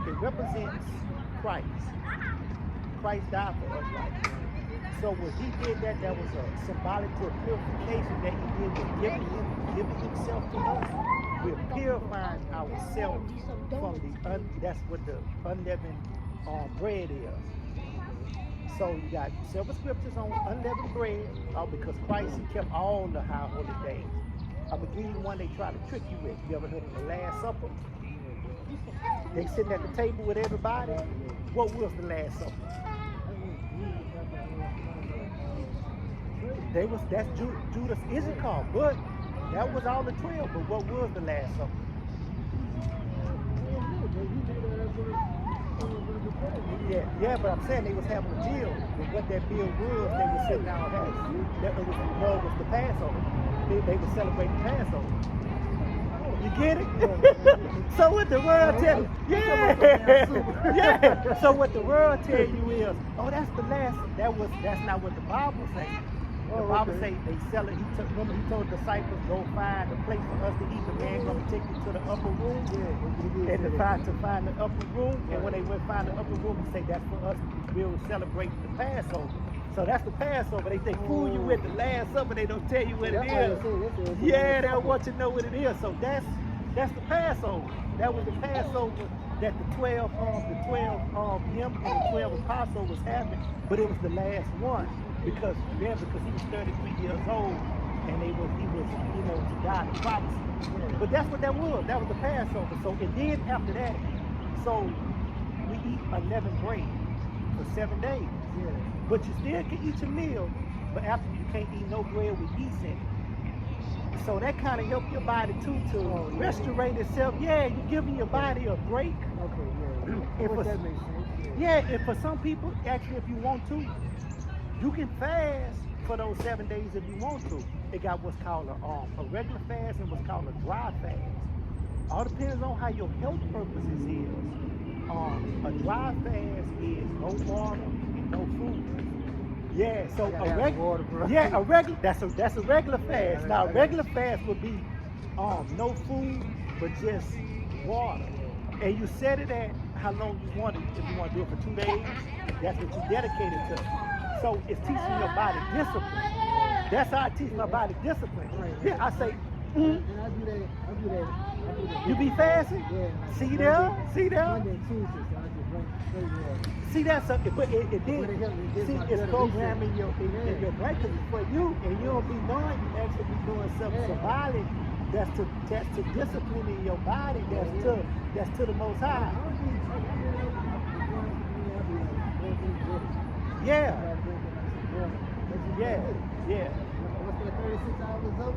It represents Christ. Christ died for us, right? So when he did that, that was a symbolic to a purification that he did was giving himself to us. We're purifying ourselves from that's what the unleavened bread is. So you got several scriptures on unleavened bread because Christ, he kept all the high holy days. I'm going to give you one they try to trick you with. You ever heard of the Last Supper? They sitting at the table with everybody. What was the Last Supper? That's Judas Issachar, but that was all the 12. But what was the Last Supper? Yeah, but I'm saying they was having a meal. But what that meal was, they were sitting down having. That was the Passover. They were celebrating Passover. You get it? So what the world tell you? Yeah. So what the world tell you is, oh, that's the last. That's not what the Bible says. The Bible say they sell it. Remember he told the disciples, go find a place for us to eat. The man gonna take you to the upper room, and to find the upper room. And when they went find the upper room, he say that's for us. We will celebrate the Passover. So that's the Passover. They fool you with the Last Supper. They don't tell you what it is. Yeah, they don't want you to know what it is. So that's the Passover. That was the Passover that the 12 him and the 12 apostles was having, but it was the last one because he was 33 years old and he was to die the prophecy. But that's what that was. That was the Passover. So and then after that, so we eat unleavened bread for 7 days. Yeah. But you still can eat your meal, but after you can't eat no bread with yeast in it. So that kind of help your body too to restore itself. Yeah, you're giving your body a break. Okay, yeah. That makes sense. Yeah, and for some people, actually, if you want to, you can fast for those 7 days if you want to. They got what's called a regular fast and what's called a dry fast. All depends on how your health purposes is. A dry fast is no water and no food. Yeah, so that's a regular fast. Now a regular fast would be no food but just water. And you set it at how long you want it. If you want to do it for 2 days, that's what you dedicated to. So it's teaching your body discipline. That's how I teach my body discipline. Yeah, I say, and I do that. You be fasting? Yeah. See there? Monday and Tuesday, so I just drink straight water. See that? So, but it did. It's programming your brain because it's for you, and you don't be knowing you actually be doing something symbolic. That's to disciplining your body. That's to the Most High. Yeah.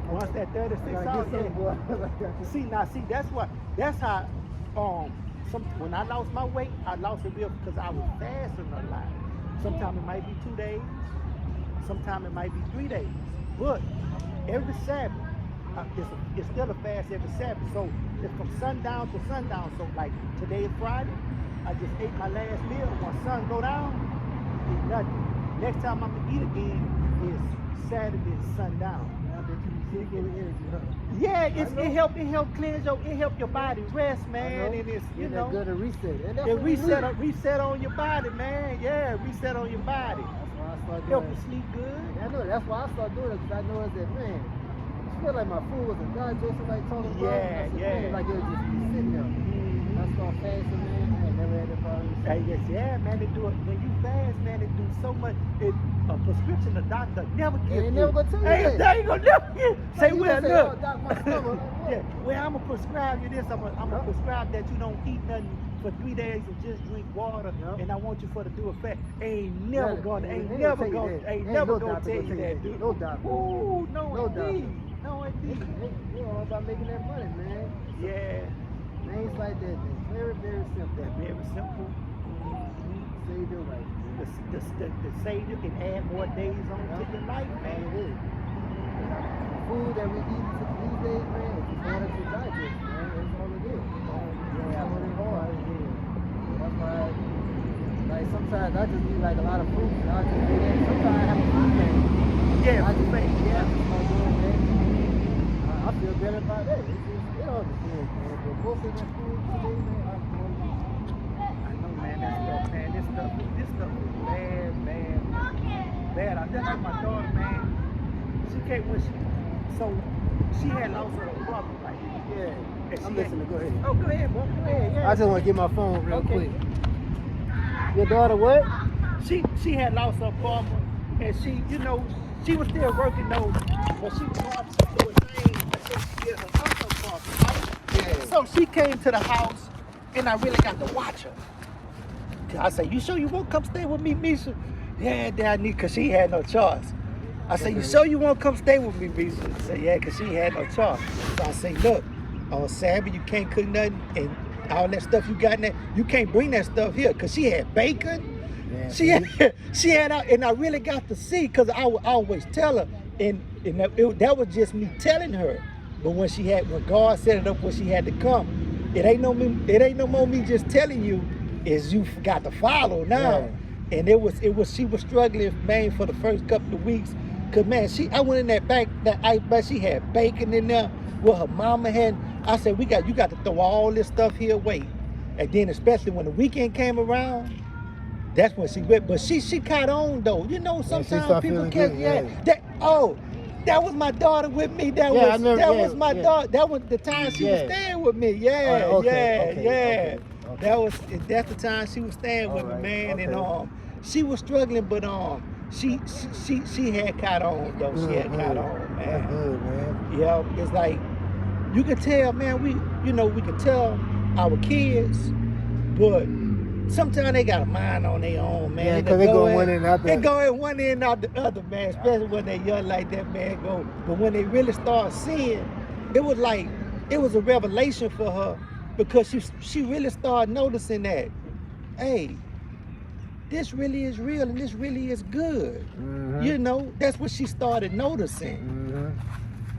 Once that 36 hours up. See, that's how when I lost my weight, I lost it real because I was fasting a lot. Sometimes it might be 2 days, sometimes it might be 3 days. But every Sabbath, it's still a fast every Sabbath. So it's from sundown to sundown. So like today is Friday, I just ate my last meal. When sun go down, eat nothing. Next time I'm gonna eat again is Saturday sundown. Now that you still getting energy, huh? Yeah, it help cleanse your body rest, man, and it's Get that good a reset. And that's it what we need. reset on your body, man. Yeah, reset on your body. That's why I started Help doing you it. sleep good. I know that's why I started doing it, because I know that, man, I feel like my food was a digestion, like talking about. Yeah, I said, yeah. Man, like it was just be sitting there. I started fasting, man. I ain't never had that problem. Hey, yes, yeah, man, they do it when you fast, man. They do so much. A prescription the doctor never give They you. never gonna tell you Hey, that. they ain't gonna never give. Say, you well, gonna say, look. "Oh, doc, my stomach." Yeah, well, I'm gonna prescribe you this. I'm gonna prescribe that you don't eat nothing for 3 days and just drink water. Yep. And I want you for to do a fast. Ain't never gonna, Ain't never tell you gonna, that. ain't Ain't never no gonna doctor tell gonna you that, dude. No doctor. Ooh, no, No indeed. doctor. No, indeed. You're all about making that money, man. Yeah, Things like that, they're very, very simple. that's very simple. Save your life. The Savior can add more days on to your life, Man, man. it is. The food that we eat these days, man, it's just harder to digest, man. That's all it is. Yeah. It's really hard. That's why, like, sometimes I just eat like a lot of fruit. And I just do that. Sometimes I have a food thing. Yeah, I just fruit thing, I yeah. just start doing that. I feel better about that. It's just, it all depends, man. But most of that food today, man, I'm doing it. I know, man, that stuff, man. This stuff is bad, bad, bad. I just like my daughter, man. She came when she had lost her brother, right? Yeah. And I'm she listening. Go ahead. Oh, go ahead, bro. Go ahead. Yeah. I just want to get my phone real Okay. quick. Your daughter what? She had lost her brother, and she was still working though, but she was going through a thing until she get her other brother, right? Yeah. So she came to the house, and I really got to watch her. I said, "You sure you won't come stay with me, Misha?" "Yeah, Dad, because she had no choice." I said, "You sure you won't come stay with me, Misha?" She said, "Yeah, because she had no choice." So I said, "Look, on Sabbath you can't cook nothing, and all that stuff you got in there, you can't bring that stuff here, because she had bacon." Yeah, She had out, and I really got to see, because I would always tell her, and that was just me telling her. But when God set it up where she had to come, it ain't no more me just telling you, is you got to follow now. Yeah. And she was struggling, man, for the first couple of weeks, cause man, I went in that ice bag, she had bacon in there, what her mama had. I said, you got to throw all this stuff here away. And then especially when the weekend came around, that's when she went. But she caught on though. Sometimes people can't. That was my daughter with me. That was my daughter. That was the time she was staying with me. Okay. That's the time she was staying with me, man. Okay. And she was struggling, but she had caught on though. She had caught on, man. That's good, man. Yeah, it's like you can tell, man. We can tell our kids, but sometimes they got a mind on their own, man. Yeah, because they go one in out the They go in one end out the other, man. Especially when they young like that, man. But when they really start seeing, it was a revelation for her, because she really started noticing that, hey, this really is real and this really is good. Mm-hmm. That's what she started noticing. Mm-hmm.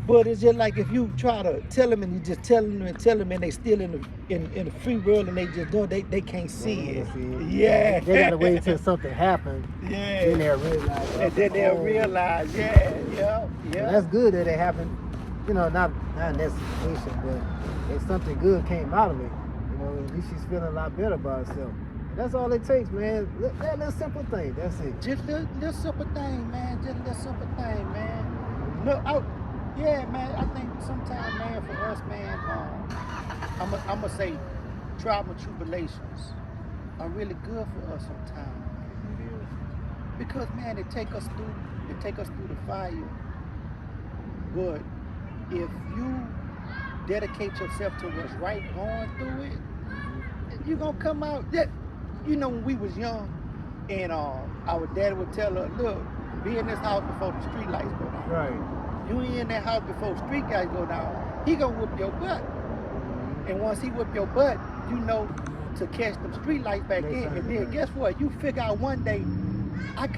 But it's just like if you try to tell them and you just tell them and they still in the free world and they just don't, they can't see it. Yeah. They gotta wait until something happens. Yeah. Then they'll realize. And then they'll realize, yeah. And that's good that it happened. Not in that situation, but if something good came out of it, at least she's feeling a lot better about herself. And that's all it takes, man. That little simple thing. That's it. Just little simple thing, man. Just little simple thing, man. Look, yeah, man, I think sometimes, man, for us, man, I'm gonna say trials and tribulations are really good for us sometimes. Because, man, they take us through the fire. But if you dedicate yourself to what's right going through it, you're gonna come out. When we was young, and our daddy would tell us, look, be in this house before the street lights go down. Right. You ain't in that house before street lights go down. He gonna whoop your butt. And once he whoop your butt, to catch them street lights back in. And then guess what? You figure out one day, I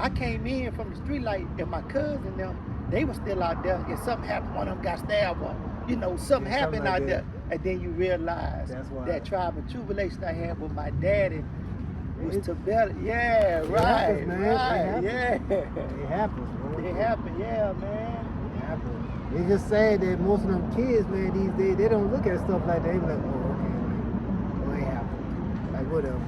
came in from the street light, and my cousin them, they were still out there, and something happened. One of them got stabbed up. you know, something Yeah, happened something like out there. And then you realize That's why. that trial and tribulation I had with my daddy was It- to better. Yeah, it right, happens, man. It right, happens. yeah. It happens, bro. It happened, yeah, man. It happens. It's just sad that most of them kids, man, these days, they don't look at stuff like that. They be like, oh, okay, like, well, it happened. Like, whatever.